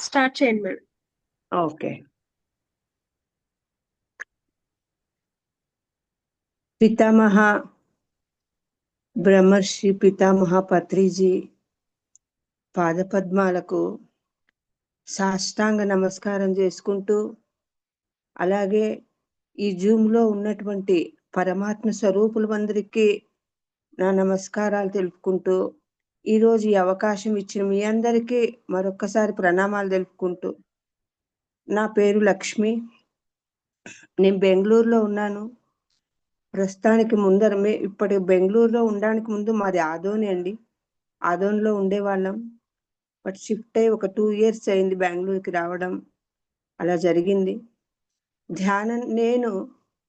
Start చేయండి madam. Okay. పితామహ బ్రహ్మర్షి పితామహ పత్రిజీ పాదపద్మాలకు సాష్టాంగ నమస్కారం చేసుకుంటూ, అలాగే ఈ జూమ్లో ఉన్నటువంటి పరమాత్మ స్వరూపులందరికీ నా నమస్కారాలు తెలుపుకుంటూ, ఈరోజు ఈ అవకాశం ఇచ్చిన మీ అందరికీ మరొక్కసారి ప్రణామాలు తెలుపుకుంటూ, నా పేరు లక్ష్మి. నేను బెంగళూరులో ఉన్నాను. ప్రస్తుతానికి ఇప్పటి బెంగళూరులో ఉండడానికి ముందు మాది ఆదోని అండి. ఆదోనిలో ఉండేవాళ్ళం. బట్ షిఫ్ట్ అయ్యి ఒక 2 years అయింది బెంగళూరుకి రావడం. అలా జరిగింది. ధ్యానం నేను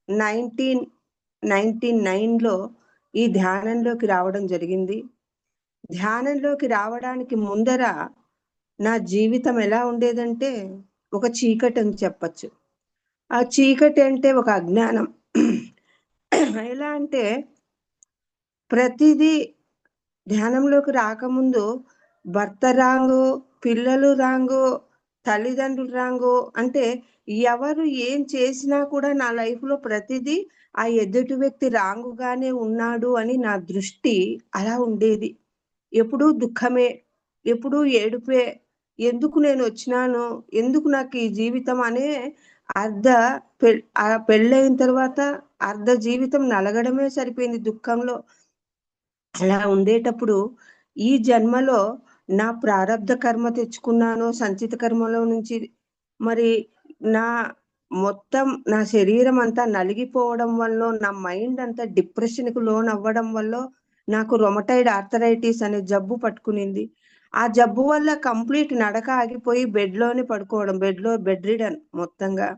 1999లో ఈ ధ్యానంలోకి రావడం జరిగింది. ధ్యానంలోకి రావడానికి ముందర నా జీవితం ఎలా ఉండేదంటే ఒక చీకటి అని చెప్పచ్చు. ఆ చీకటి అంటే ఒక అజ్ఞానం. ఎలా అంటే ప్రతిదీ ధ్యానంలోకి రాకముందు భర్త రాంగు, పిల్లలు రాంగు, తల్లిదండ్రులు రాంగు, అంటే ఎవరు ఏం చేసినా కూడా నా లైఫ్లో ప్రతిదీ ఆ ఎదుటి వ్యక్తి రాంగుగానే ఉన్నాడు అని నా దృష్టి అలా ఉండేది. ఎప్పుడూ దుఃఖమే, ఎప్పుడూ ఏడుపే, ఎందుకు నేను వచ్చినాను, ఎందుకు నాకు ఈ జీవితం అనే పెళ్ళైన తర్వాత అర్ధ జీవితం నలగడమే సరిపోయింది దుఃఖంలో. అలా ఉండేటప్పుడు ఈ జన్మలో నా ప్రారబ్ధ కర్మ తెచ్చుకున్నాను, సంచిత కర్మలో నుంచి మరి నా శరీరం అంతా నలిగిపోవడం వల్ల, నా మైండ్ అంతా డిప్రెషన్కు లోన్ అవ్వడం వల్ల నాకు రొమటైడ్ ఆర్థరైటిస్ అనే జబ్బు పట్టుకునింది. ఆ జబ్బు వల్ల కంప్లీట్ నడక ఆగిపోయి బెడ్లోనే పడుకోవడం, బెడ్ రిడన్ మొత్తంగా.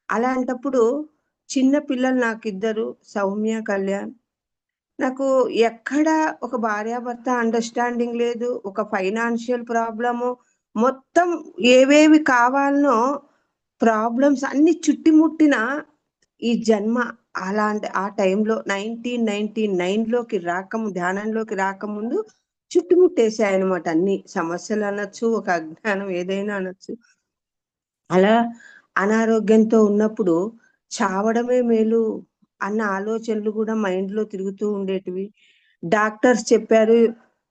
అలాంటప్పుడు చిన్న పిల్లలు నాకు 2, సౌమ్య, కళ్యాణ్. నాకు ఎక్కడ ఒక భార్యాభర్త అండర్స్టాండింగ్ లేదు, ఒక ఫైనాన్షియల్ ప్రాబ్లము, మొత్తం ఏవేవి కావాలనో ప్రాబ్లమ్స్ అన్ని చుట్టుముట్టిన ఈ జన్మ. అలాంటి ఆ టైంలో 1999లోకి ధ్యానంలోకి రాకముందు చుట్టుముట్టేశాయనమాట. అన్ని సమస్యలు అనొచ్చు, ఒక అజ్ఞానం ఏదైనా అనొచ్చు. అలా అనారోగ్యంతో ఉన్నప్పుడు చావడమే మేలు అన్న ఆలోచనలు కూడా మైండ్లో తిరుగుతూ ఉండేటివి. డాక్టర్స్ చెప్పారు,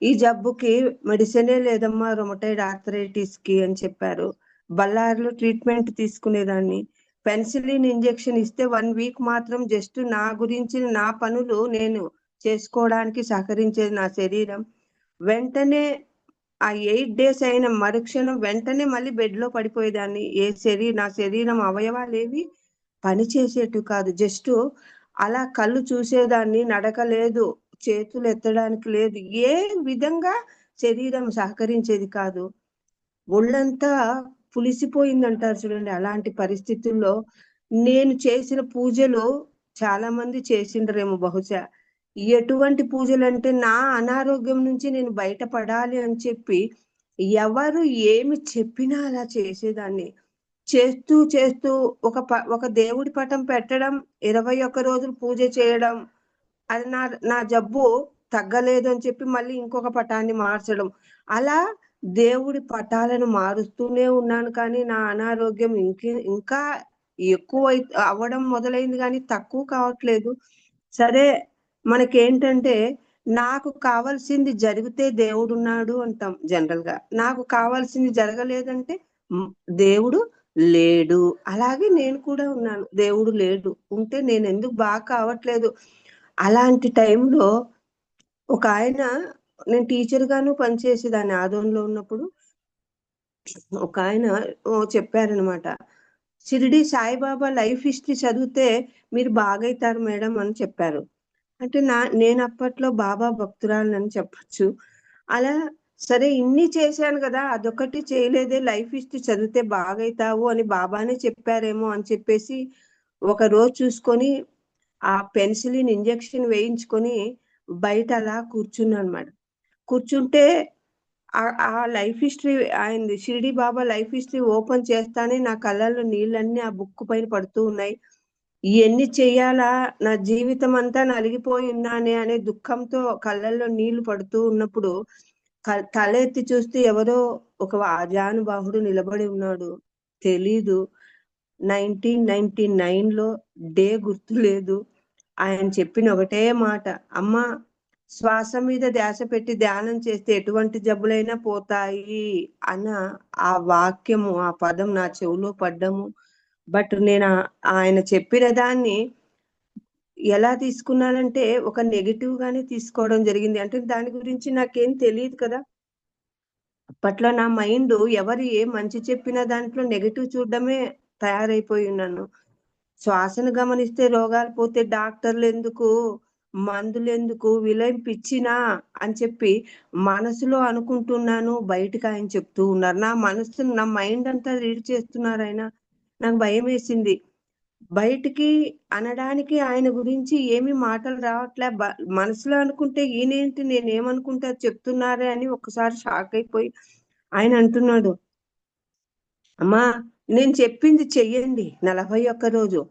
ఈ జబ్బుకి మెడిసినే లేదమ్మా, రొమటైడ్ ఆర్థరైటిస్కి అని చెప్పారు. బళ్ళారిలో ట్రీట్మెంట్ తీసుకునేదాన్ని. పెన్సిలిన్ ఇంజెక్షన్ ఇస్తే 1 week మాత్రం జస్ట్ నా గురించి నా పనులు నేను చేసుకోవడానికి సహకరించేది నా శరీరం. వెంటనే ఆ 8 days అయిన మరుక్షణం వెంటనే మళ్ళీ బెడ్లో పడిపోయేదాన్ని. నా శరీరం అవయవాలేవి పని చేసేటివి కాదు. జస్ట్ అలా కళ్ళు చూసేదాన్ని, నడక లేదు, చేతులు ఎత్తడానికి లేదు, ఏ విధంగా శరీరం సహకరించేది కాదు. ఒళ్ళంతా పులిసిపోయిందంటారు చూడండి. అలాంటి పరిస్థితుల్లో నేను చేసిన పూజలు చాలా మంది చేసిండ్రేమో బహుశా. ఎటువంటి పూజలంటే నా అనారోగ్యం నుంచి నేను బయటపడాలి అని చెప్పి ఎవరు ఏమి చెప్పినా అలా చేసేదాన్ని. చేస్తూ చేస్తూ ఒక దేవుడి పటం పెట్టడం, 21 రోజులు పూజ చేయడం, అది నా జబ్బు తగ్గలేదు అని చెప్పి మళ్ళీ ఇంకొక పటాన్ని మార్చడం, అలా దేవుడి పటాలను మారుస్తూనే ఉన్నాను. కానీ నా అనారోగ్యం ఇంకా ఎక్కువ అవ్వడం మొదలైంది, కానీ తక్కువ కావట్లేదు. సరే, మనకేంటంటే నాకు కావాల్సింది జరిగితే దేవుడున్నాడు అంటాం జనరల్ గా. నాకు కావాల్సింది జరగలేదంటే దేవుడు లేడు. అలాగే నేను కూడా ఉన్నాను, దేవుడు లేడు. ఉంటే నేను ఎందుకు బాగా కావట్లేదు. అలాంటి టైంలో ఒక ఆయన, నేను టీచర్ గాను పనిచేసేదాన్ని ఆదోన్లో ఉన్నప్పుడు, ఒక ఆయన చెప్పారనమాట, షిరిడి సాయిబాబా లైఫ్ హిస్టరీ చదివితే మీరు బాగైతారు మేడం అని చెప్పారు. అంటే నేను అప్పట్లో బాబా భక్తురాలని చెప్పచ్చు. అలా సరే, ఇన్ని చేశాను కదా, అదొకటి చేయలేదే, లైఫ్ హిస్టరీ చదివితే బాగైతావు అని బాబానే చెప్పారేమో అని చెప్పేసి ఒక రోజు చూసుకొని ఆ పెన్సిలిన్ ఇంజెక్షన్ వేయించుకొని బయట అలా కూర్చున్నాను మేడం. కూర్చుంటే ఆ లైఫ్ హిస్టరీ, ఆయనది షిరిడి బాబా లైఫ్ హిస్టరీ ఓపెన్ చేస్తానే నా కళ్ళల్లో నీళ్ళన్నీ ఆ బుక్ పైన పడుతూ ఉన్నాయి. ఎన్ని చెయ్యాలా, నా జీవితం అంతా నలిగిపోయి ఉన్నానే అనే దుఃఖంతో కళ్ళల్లో నీళ్లు పడుతూ ఉన్నప్పుడు తల ఎత్తి చూస్తే ఎవరో ఒక ఆజానుబాహుడు నిలబడి ఉన్నాడు. తెలీదు. 1999లో డే గుర్తు లేదు. ఆయన చెప్పిన ఒకటే మాట, అమ్మా శ్వాస మీద ధ్యాస పెట్టి ధ్యానం చేస్తే ఎటువంటి జబ్బులైనా పోతాయి అన్న ఆ వాక్యము, ఆ పదం నా చెవులో పడ్డము. బట్ నేను ఆయన చెప్పిన దాన్ని ఎలా తీసుకున్నానంటే ఒక నెగిటివ్ గానే తీసుకోవడం జరిగింది. అంటే దాని గురించి నాకేం తెలియదు కదా. అప్పట్లో నా మైండ్ ఎవరు ఏ మంచి చెప్పిన దాంట్లో నెగిటివ్ చూడడమే తయారైపోయి ఉన్నాను. శ్వాసను గమనిస్తే రోగాలు పోతే డాక్టర్లు ఎందుకు, మందులు ఎందుకు, విలయం పిచ్చినా అని చెప్పి మనసులో అనుకుంటున్నాను. బయటకు ఆయన చెప్తూ ఉన్నారు. నా మనసు, నా మైండ్ అంతా రీడ్ చేస్తున్నారు ఆయన. నాకు భయం వేసింది. బయటికి అనడానికి ఆయన గురించి ఏమి మాటలు రావట్లే. మనసులో అనుకుంటే ఈయనేంటి నేనేమనుకుంటే అది చెప్తున్నారే అని ఒక్కసారి షాక్ అయిపోయి ఆయన అంటున్నాడు, అమ్మా నేను చెప్పింది చెయ్యండి 41 రోజు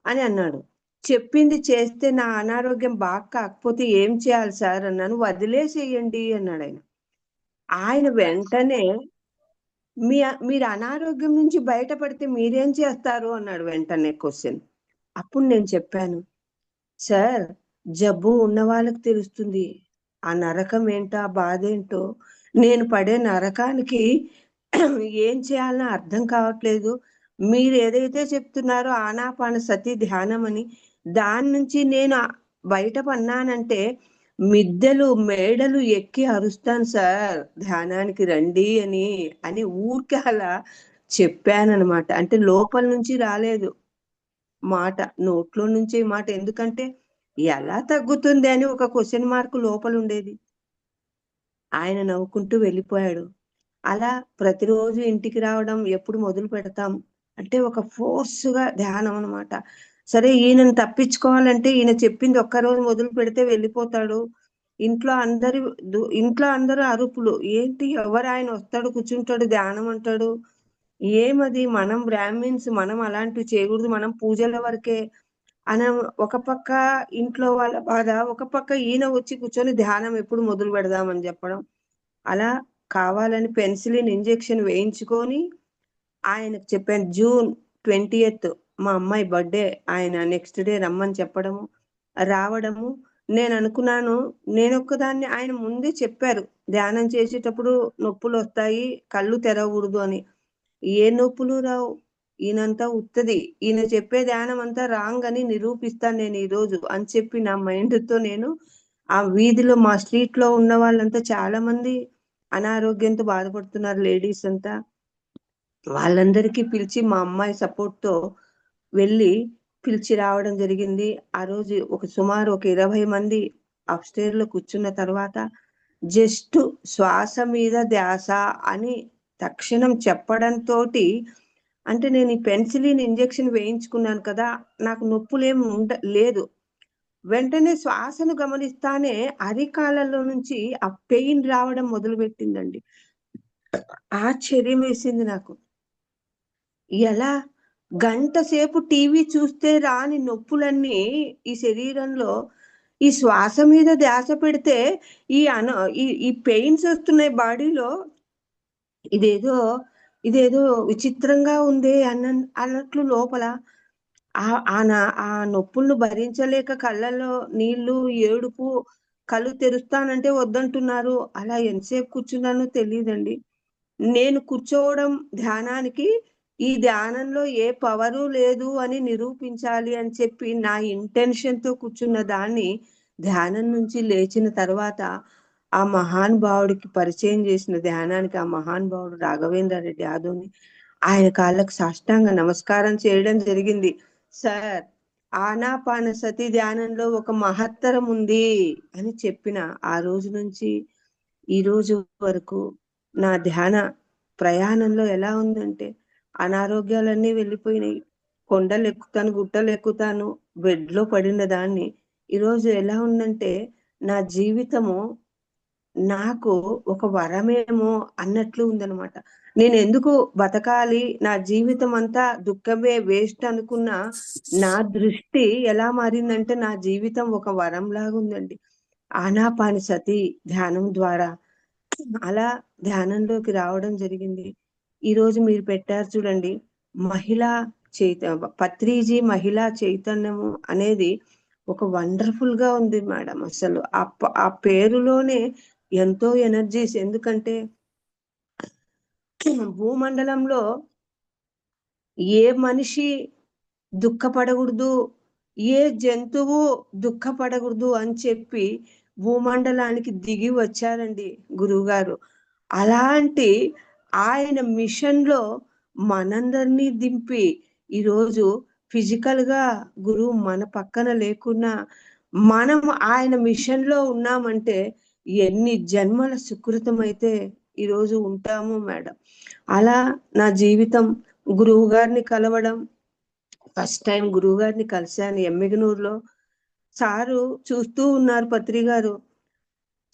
అని అన్నాడు. చెప్పింది చేస్తే నా అనారోగ్యం బాగా కాకపోతే ఏం చేయాలి సార్ అన్నాను. వదిలేసేయండి అన్నాడు ఆయన. ఆయన వెంటనే మీరు అనారోగ్యం నుంచి బయటపడితే మీరేం చేస్తారు అన్నాడు వెంటనే క్వశ్చన్. అప్పుడు నేను చెప్పాను, సార్ జబ్బు ఉన్న వాళ్ళకి తెలుస్తుంది ఆ నరకం ఏంటో, ఆ బాధ ఏంటో. నేను పడే నరకానికి ఏం చేయాలనో అర్థం కావట్లేదు. మీరు ఏదైతే చెప్తున్నారో ఆనాపాన సతి ధ్యానం అని, దాని నుంచి నేను బయటపడినానంటే మిద్దెలు మేడలు ఎక్కి అరుస్తాను సార్ ధ్యానానికి రండి అని ఊరికే అలా చెప్పానన్నమాట. అంటే లోపల నుంచి రాలేదు మాట, నోట్లో నుంచే మాట. ఎందుకంటే ఎలా తగ్గుతుంది అని ఒక క్వశ్చన్ మార్క్ లోపల ఉండేది. ఆయన నవ్వుకుంటూ వెళ్ళిపోయాడు. అలా ప్రతిరోజు ఇంటికి రావడం ఎప్పుడు మొదలు పెడతాం అంటే ఒక ఫోర్స్గా ధ్యానం అనమాట. సరే ఈయనను తప్పించుకోవాలంటే ఈయన చెప్పింది ఒక్కరోజు మొదలు పెడితే వెళ్ళిపోతాడు. ఇంట్లో అందరూ అరుపులు, ఏంటి ఎవరు ఆయన వస్తాడు కూర్చుంటాడు ధ్యానం అంటాడు, ఏమది మనం బ్రాహ్మిన్స్ మనం అలాంటివి చేయకూడదు, మనం పూజల వరకే అన ఒక పక్క ఇంట్లో వాళ్ళ బాధ, ఒక పక్క ఈయన వచ్చి కూర్చొని ధ్యానం ఎప్పుడు మొదలు పెడదామని చెప్పడం. అలా కావాలని పెన్సిలిన్ ఇంజెక్షన్ వేయించుకొని ఆయనకు చెప్పాను. జూన్ 20th మా అమ్మాయి బర్త్డే, ఆయన నెక్స్ట్ డే రమ్మని చెప్పడము, రావడము. నేను అనుకున్నాను నేను ఒక్కదాన్ని, ఆయన ముందే చెప్పారు ధ్యానం చేసేటప్పుడు నొప్పులు వస్తాయి కళ్ళు తెరవకూడదు అని. ఏ నొప్పులు రావు, ఈయనంతా ఉత్తది, ఈయన చెప్పే ధ్యానం అంతా రాంగ్ అని నిరూపిస్తాను నేను ఈ రోజు అని చెప్పి నా మైండ్ తో నేను ఆ వీధిలో మా స్ట్రీట్ లో ఉన్న వాళ్ళంతా చాలా మంది అనారోగ్యంతో బాధపడుతున్నారు లేడీస్ అంతా, వాళ్ళందరికీ పిలిచి మా అమ్మాయి సపోర్ట్ తో వెళ్ళి పిలిచి రావడం జరిగింది. ఆ రోజు సుమారు ఒక 20 మంది అప్స్టేర్ లో కూర్చున్న తర్వాత జస్ట్ శ్వాస మీద ధ్యాస అని తక్షణం చెప్పడంతో, అంటే నేను ఈ పెన్సిలిన్ ఇంజెక్షన్ వేయించుకున్నాను కదా, నాకు నొప్పులేమి లేదు. వెంటనే శ్వాసను గమనిస్తానే అరికాలలో నుంచి ఆ పెయిన్ రావడం మొదలు పెట్టిందండి. ఆశ్చర్యం వేసింది నాకు. ఎలా గంట సేపు టీవీ చూస్తే రాని నొప్పులన్నీ ఈ శరీరంలో ఈ శ్వాస మీద ధ్యాస పెడితే ఈ పెయిన్స్ వస్తున్నాయి బాడీలో. ఇదేదో ఇదేదో విచిత్రంగా ఉంది అన్నట్లు లోపల ఆ నొప్పులను భరించలేక కళ్ళలో నీళ్లు, ఏడుపు, కళ్ళు తెరుస్తానంటే వద్దంటున్నారు. అలా ఎంతసేపు కూర్చున్నానో తెలియదండి. నేను కూర్చోవడం ధ్యానానికి, ఈ ధ్యానంలో ఏ పవరు లేదు అని నిరూపించాలి అని చెప్పి నా ఇంటెన్షన్ తో కూర్చున్న దాన్ని ధ్యానం నుంచి లేచిన తర్వాత ఆ మహానుభావుడికి పరిచయం చేసిన ధ్యానానికి ఆ మహానుభావుడు రాఘవేంద్ర రెడ్డి యాదవ్ని, ఆయన కాళ్ళకు సాష్టాంగ నమస్కారం చేయడం జరిగింది. సార్ ఆనాపాన సతి ధ్యానంలో ఒక మహత్తరం ఉంది అని చెప్పిన ఆ రోజు నుంచి ఈ రోజు వరకు నా ధ్యాన ప్రయాణంలో ఎలా ఉందంటే అనారోగ్యాలన్నీ వెళ్ళిపోయినాయి. కొండలు ఎక్కుతాను, గుట్టలు ఎక్కుతాను, బెడ్ లో పడిన దాన్ని ఈరోజు ఎలా ఉందంటే నా జీవితము నాకు ఒక వరమేమో అన్నట్లు ఉందనమాట. నేను ఎందుకు బతకాలి, నా జీవితం అంతా దుఃఖమే వేస్ట్ అనుకున్న నా దృష్టి ఎలా మారిందంటే నా జీవితం ఒక వరం లాగా ఉందండి. ఆనాపాని సతి ధ్యానం ద్వారా అలా ధ్యానంలోకి రావడం జరిగింది. ఈరోజు మీరు పెట్టారు చూడండి, మహిళా పత్రిజీ మహిళా చైతన్యము అనేది ఒక వండర్ఫుల్ గా ఉంది మేడం. అసలు ఆ పేరులోనే ఎంతో ఎనర్జీస్. ఎందుకంటే భూమండలంలో ఏ మనిషి దుఃఖపడకూడదు, ఏ జంతువు దుఃఖపడకూడదు అని చెప్పి భూమండలానికి దిగి వచ్చారండి గురువుగారు. అలాంటి ఆయన మిషన్ లో మనందరినీ దింపి ఈరోజు ఫిజికల్ గా గురువు మన పక్కన లేకున్నా మనం ఆయన మిషన్ లో ఉన్నామంటే ఎన్ని జన్మల సుకృతం అయితే ఈరోజు ఉంటాము మేడం. అలా నా జీవితం గురువు గారిని కలవడం, ఫస్ట్ టైం గురువు గారిని కలిశాను ఎమ్మిగనూరులో. సారు చూస్తూ ఉన్నారు, పత్రి గారు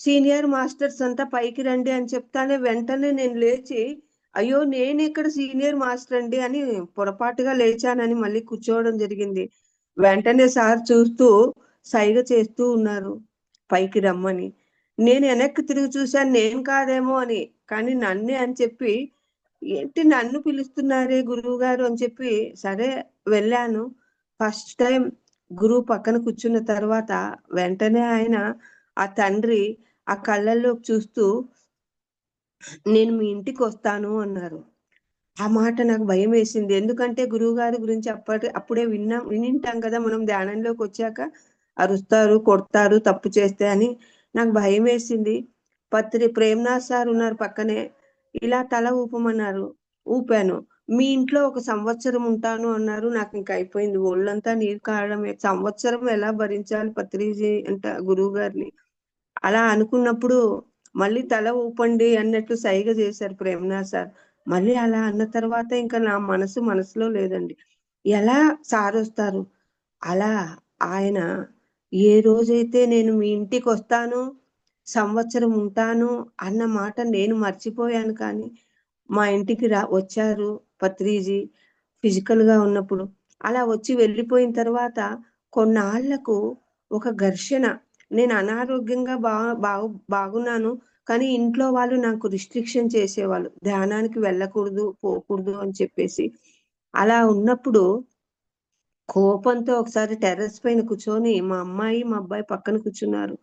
సీనియర్ మాస్టర్స్ అంతా పైకి రండి అని చెప్తానే వెంటనే నేను లేచి, అయ్యో నేను ఇక్కడ సీనియర్ మాస్టర్ అండి అని పొరపాటుగా లేచానని మళ్ళీ కూర్చోవడం జరిగింది. వెంటనే సార్ చూస్తూ సైగ చేస్తూ ఉన్నారు పైకి రమ్మని. నేను వెనక్కి తిరిగి చూశాను, నేను కాదేమో అని, కానీ నన్నే అని చెప్పి, ఏంటి నన్ను పిలుస్తున్నారే గురువు గారు అని చెప్పి సరే వెళ్ళాను. ఫస్ట్ టైం గురువు పక్కన కూర్చున్న తర్వాత వెంటనే ఆయన, ఆ తండ్రి ఆ కళ్ళల్లోకి చూస్తూ, నేను మీ ఇంటికి వస్తాను అన్నారు. ఆ మాట నాకు భయం వేసింది. ఎందుకంటే గురువు గారి గురించి అప్పుడే వినింటాం కదా మనం ధ్యానంలోకి వచ్చాక, అరుస్తారు, కొడతారు తప్పు చేస్తే అని. నాకు భయం వేసింది. ప్రేమ్నాథ్ సార్ ఉన్నారు పక్కనే, ఇలా తల ఊపమన్నారు, ఊపాను. మీ ఇంట్లో 1 సంవత్సరం ఉంటాను అన్నారు. నాకు ఇంకా అయిపోయింది, ఒళ్ళంతా నీరు కారడమే. సంవత్సరం ఎలా భరించాలి పత్రిజీ అంట గురువు గారిని. అలా అనుకున్నప్పుడు మళ్ళీ తల ఊపండి అన్నట్టు సైగ చేశారు ప్రేమనాథ్ సార్. మళ్ళీ అలా అన్న తర్వాత ఇంకా నా మనసులో లేదండి. ఎలా సార్ వస్తారు? అలా ఆయన ఏ రోజైతే నేను మీ ఇంటికి వస్తాను, సంవత్సరం ఉంటాను అన్న మాట నేను మర్చిపోయాను. కానీ మా ఇంటికి వచ్చారు పత్రిజీ ఫిజికల్ గా ఉన్నప్పుడు. అలా వచ్చి వెళ్ళిపోయిన తర్వాత కొన్నాళ్లకు ఒక ఘర్షణ. నేను అనారోగ్యంగా బాగున్నాను, కానీ ఇంట్లో వాళ్ళు నాకు రిస్ట్రిక్షన్ చేసేవాళ్ళు, ధ్యానానికి వెళ్ళకూడదు, పోకూడదు అని చెప్పేసి. అలా ఉన్నప్పుడు కోపంతో ఒకసారి టెర్రస్ పైన కూర్చొని, మా అమ్మాయి మా అబ్బాయి పక్కన కూర్చున్నారు.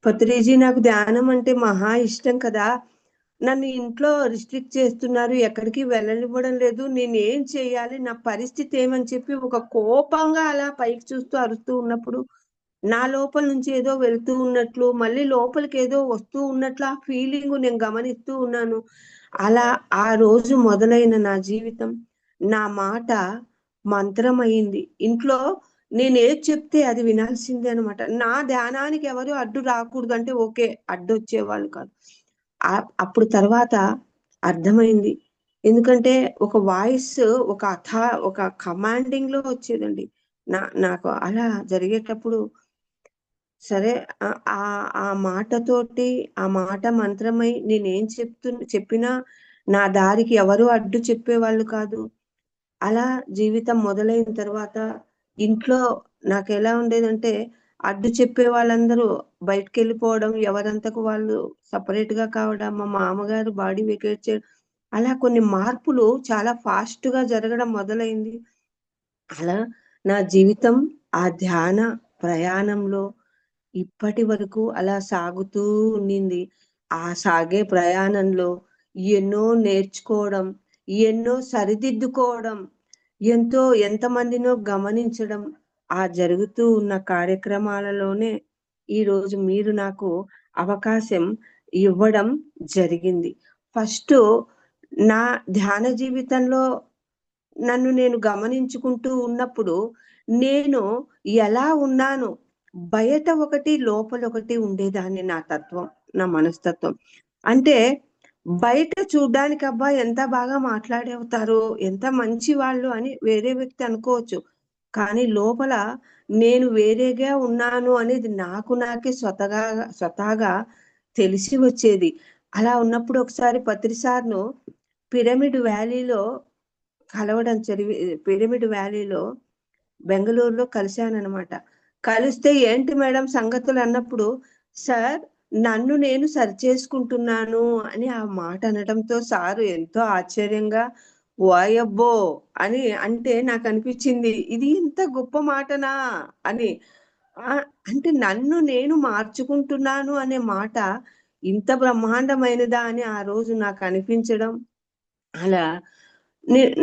పత్రిజీ నాకు ధ్యానం అంటే మహా ఇష్టం కదా, నన్ను ఇంట్లో రిస్ట్రిక్ట్ చేస్తున్నారు, ఎక్కడికి వెళ్ళనివ్వడం లేదు, నేనేం చేయాలి, నా పరిస్థితి ఏమని చెప్పి ఒక కోపంగా అలా పైకి చూస్తూ అరుస్తూ ఉన్నప్పుడు నా లోపల నుంచి ఏదో వెళ్తూ ఉన్నట్లు, మళ్ళీ లోపలికి ఏదో వస్తూ ఉన్నట్లు ఆ ఫీలింగ్ నేను గమనిస్తూ ఉన్నాను. అలా ఆ రోజు మొదలైన నా జీవితం, నా మాట మంత్రం అయింది. ఇంట్లో నేను ఏది చెప్తే అది వినాల్సిందే అనమాట. నా ధ్యానానికి ఎవరు అడ్డు రాకూడదు అంటే ఓకే, అడ్డు వచ్చేవాళ్ళు కాదు. అప్పుడు తర్వాత అర్థమైంది. ఎందుకంటే ఒక వాయిస్, ఒక కమాండింగ్ లో వచ్చేదండి. నాకు అలా జరిగేటప్పుడు సరే, ఆ ఆ మాటతోటి, ఆ మాట మంత్రమై నేనేం చెప్పినా నా దారికి ఎవరు అడ్డు చెప్పేవాళ్ళు కాదు. అలా జీవితం మొదలైన తర్వాత ఇంట్లో నాకు ఎలా ఉండేదంటే, అడ్డు చెప్పే వాళ్ళందరూ బయటకు వెళ్ళిపోవడం, ఎవరంతకు వాళ్ళు సపరేట్ గా కావడం, మా మామగారు బాడీ వెకేట్ చేయడం, అలా కొన్ని మార్పులు చాలా ఫాస్ట్ గా జరగడం మొదలైంది. అలా నా జీవితం ఆ ధ్యాన ప్రయాణంలో ఇప్పటి వరకు అలా సాగుతూ ఉండింది. ఆ సాగే ప్రయాణంలో ఎన్నో నేర్చుకోవడం, ఎన్నో సరిదిద్దుకోవడం, ఎంతమందినో గమనించడం, ఆ జరుగుతూ ఉన్న కార్యక్రమాలలోనే ఈరోజు మీరు నాకు అవకాశం ఇవ్వడం జరిగింది. ఫస్ట్ నా ధ్యాన జీవితంలో నన్ను నేను గమనించుకుంటూ ఉన్నప్పుడు నేను ఎలా ఉన్నాను, బయట ఒకటి లోపల ఒకటి ఉండేదాన్ని. నా తత్వం, నా మనస్తత్వం అంటే, బయట చూడ్డానికి అబ్బా ఎంత బాగా మాట్లాడేవుతారు, ఎంత మంచి వాళ్ళు అని వేరే వ్యక్తి అనుకోవచ్చు, కానీ లోపల నేను వేరేగా ఉన్నాను అనేది నాకు నాకే స్వతహాగా తెలిసి వచ్చేది. అలా ఉన్నప్పుడు ఒకసారి పత్రి సార్ను పిరమిడ్ వ్యాలీలో కలవడం పిరమిడ్ వ్యాలీలో బెంగళూరులో కలిశానన్నమాట. కలిస్తే ఏంటి మేడం సంగతులు అన్నప్పుడు, సార్ నన్ను నేను సరిచేసుకుంటున్నాను అని ఆ మాట అనడంతో సారు ఎంతో ఆశ్చర్యంగా వాయబ్బో అని అంటే నాకు అనిపించింది ఇది ఇంత గొప్ప మాటనా అని. అంటే నన్ను నేను మార్చుకుంటున్నాను అనే మాట ఇంత బ్రహ్మాండమైనదా అని ఆ రోజు నాకు అనిపించడం. అలా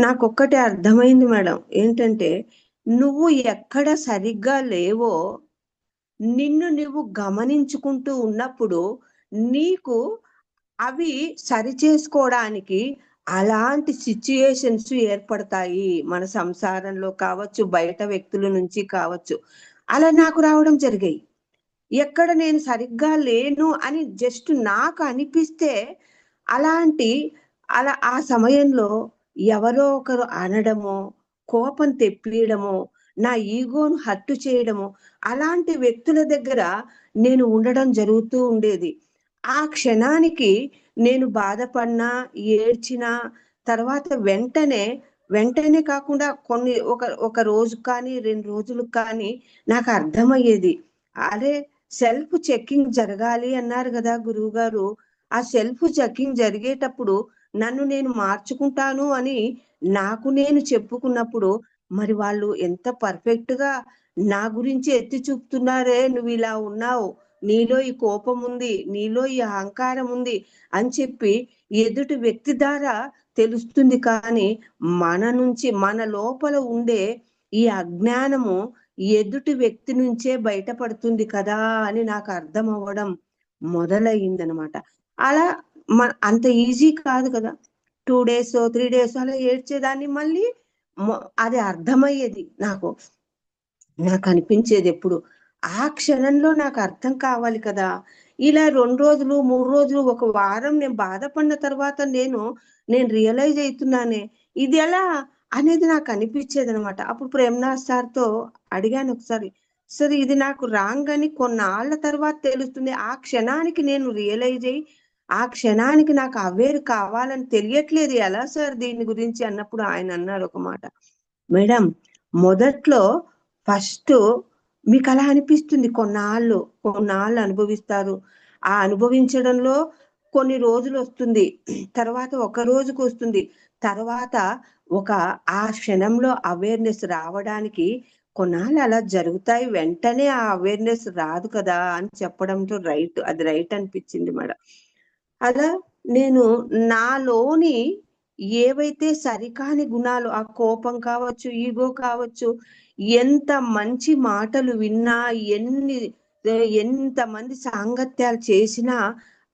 నాకొక్కటే అర్థమైంది మేడం. ఏంటంటే నువ్వు ఎక్కడ సరిగ్గా లేవో నిన్ను నువ్వు గమనించుకుంటూ ఉన్నప్పుడు నీకు అవి సరిచేసుకోవడానికి అలాంటి సిచ్యుయేషన్స్ ఏర్పడతాయి. మన సంసారంలో కావచ్చు, బయట వ్యక్తుల నుంచి కావచ్చు. అలా నాకు రావడం జరిగాయి. ఎక్కడ నేను సరిగ్గా లేను అని జస్ట్ నాకు అనిపిస్తే అలాంటి ఆ సమయంలో ఎవరో ఒకరు అనడమో, కోపం తెప్పియడమో, నా ఈగోను హర్ట్ చేయడమో, అలాంటి వ్యక్తుల దగ్గర నేను ఉండడం జరుగుతూ ఉండేది. ఆ క్షణానికి నేను బాధపడినా, ఏడ్చినా తర్వాత వెంటనే కాకుండా ఒక రోజు కానీ, 2 రోజులకు కానీ నాకు అర్థమయ్యేది. అరే! సెల్ఫ్ చెకింగ్ జరగాలి అన్నారు గదా గురువుగారు. ఆ సెల్ఫ్ చెకింగ్ జరిగేటప్పుడు నన్ను నేను మార్చుకుంటాను అని నాకు నేను చెప్పుకున్నప్పుడు, మరి వాళ్ళు ఎంత పర్ఫెక్ట్‌గా నా గురించి ఎత్తి చూపుతున్నారే, "నువ్విలా ఉన్నావు. నీలో ఈ కోపం ఉంది. నీలో ఈ అహంకారం ఉంది" అని చెప్పి ఎదుటి వ్యక్తి ద్వారా తెలుస్తుంది. కానీ మన లోపల ఉండే ఈ అజ్ఞానము ఎదుటి వ్యక్తి నుంచే బయటపడుతుంది కదా అని నాకు అర్థం అవ్వడం మొదలయ్యిందనమాట. అలా అంత ఈజీ కాదు కదా. 2 డేసో, 3 డేసో అలా ఏడ్చేదాన్ని. మళ్ళీ మొ అది అర్థమయ్యేది నాకు. నాకనిపించేదెప్పుడు, ఆ క్షణంలో నాకు అర్థం కావాలి కదా! ఇలా 2 రోజులు, 3 రోజులు, ఒక వారం నేను బాధపడిన తర్వాత నేను రియలైజ్ అయితున్నానే. ఇదెలా అనేది నాకనిపిచ్చేదనమాట. అప్పుడు ప్రేమనాథ్ సార్‌తో అడిగాను ఒకసారి. సార్ ఇది నాకు రాంగ్ అని కొన్నాళ్ళ తర్వాత తెలుస్తుంది. ఆ క్షణానికి నేను రియలైజ్ అయ్యి, ఆ క్షణానికి నాకు అవేర్ కావాలని తెలియట్లేదు. ఎలా సార్ దీని గురించి అన్నప్పుడు ఆయనన్నారు ఒక మాట. మేడం మొదట్లో ఫస్టు మీకలా అనిపిస్తుంది. కొన్నాళ్ళు అనుభవిస్తారు. ఆ అనుభవించడంలో కొన్ని రోజులొస్తుంది. తర్వాత ఒక రోజుకొస్తుంది. తర్వాత ఒక ఆ క్షణంలో అవేర్‌నెస్ రావడానికి కొన్నాళ్ళు అలా జరుగుతాయి. వెంటనే ఆ అవేర్‌నెస్ రాదు కదా అని చెప్పడంతో అది రైట్ అనిపిచ్చింది మేడం. అలా నేను నాలోని ఏవైతే సరికాని గుణాలు, ఆ కోపం కావచ్చు, ఈగో కావచ్చు, ఎంత మంచి మాటలు విన్నా, ఎంతమంది సాంగత్యాలు చేసినా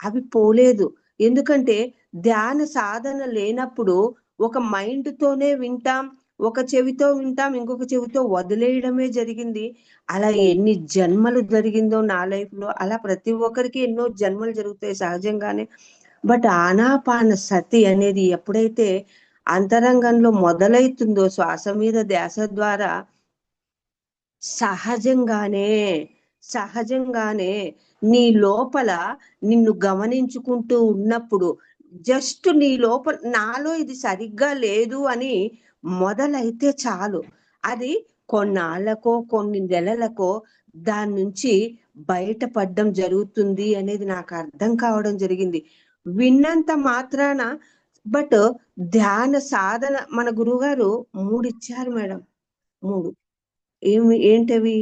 అవి పోలేదు. ఎందుకంటే ధ్యాన సాధన లేనప్పుడు ఒక మైండ్‌తోనే వింటాం. ఒక చెవితో వింటాం. ఇంకొక చెవితో వదిలేయడమే జరిగింది. అలా ఎన్ని జన్మలు జరిగిందో నా లైఫ్‌లో, అలా ప్రతి ఒక్కరికి ఎన్నో జన్మలు జరుగుతాయి సహజంగానే. బట్ ఆనాపాన సతి అనేది ఎప్పుడైతే అంతరంగంలో మొదలైతుందో శ్వాస మీద ధ్యాస ద్వారా సహజంగానే, సహజంగానే నీ లోపల నిన్ను గమనించుకుంటూ ఉన్నప్పుడు జస్ట్ నీ లోపల నాలో ఇది సరిగ్గా లేదు అని మొదలైతే చాలు. అది కొన్నాళ్ళకో, కొన్ని నెలలకో దాని నుంచి బయటపడడం జరుగుతుంది అనేది నాకు అర్థం కావడం జరిగింది. విన్నంత మాత్రాన బట్ ధ్యాన సాధన మన గురువుగారు 3 ఇచ్చారు మేడం. 3 ఏంటవి?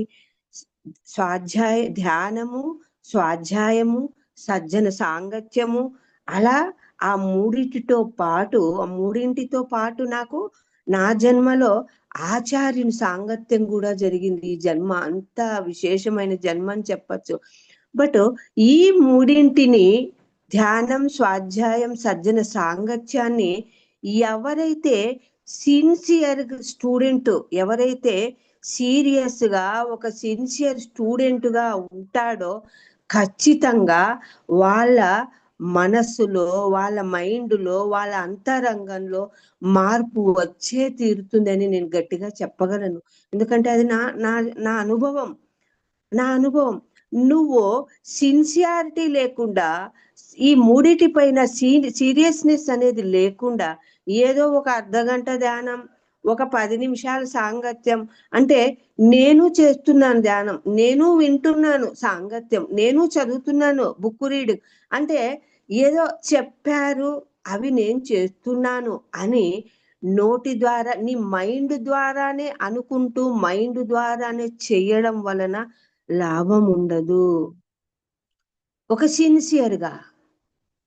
ధ్యానము, స్వాధ్యాయము, సజ్జన సాంగత్యము. అలా ఆ మూడింటితో పాటు నాకు నా జన్మలో ఆచార్యుని సాంగత్యం కూడా జరిగింది. ఈ జన్మ అంత విశేషమైన జన్మ అని చెప్పచ్చు. బట్ ఈ మూడింటిని ధ్యానం, స్వాధ్యాయం, సజ్జన సాంగత్యాన్ని ఎవరైతే సిన్సియర్ స్టూడెంట్, ఎవరైతే ఒక సిన్సియర్ స్టూడెంట్‌గా ఉంటాడో ఖచ్చితంగా వాళ్ళ మనస్సులో, వాళ్ళ మైండ్‌లో, వాళ్ళ అంతరంగంలో మార్పు వచ్చే తీరుతుందని నేను గట్టిగా చెప్పగలను. ఎందుకంటే అది నా నా నా అనుభవం. నా అనుభవం. నువ్వు సిన్సియారిటీ లేకుండా ఈ మూడిటి పైన సీరియస్‌నెస్ అనేది లేకుండా ఏదో ఒక అర్ధగంట ధ్యానం, ఒక 10 నిమిషాల సాంగత్యం అంటే నేను చేస్తున్నాను ధ్యానం, నేను వింటున్నాను సాంగత్యం, నేను చదువుతున్నాను బుక్ రీడ్, అంటే ఏదో చెప్పారు అవి నేను చేస్తున్నాను అని నోటి ద్వారా నీ మైండ్ ద్వారానే అనుకుంటూ మైండ్ ద్వారానే చేయడం వలన లాభం ఉండదు. ఒక సిన్సియర్గా,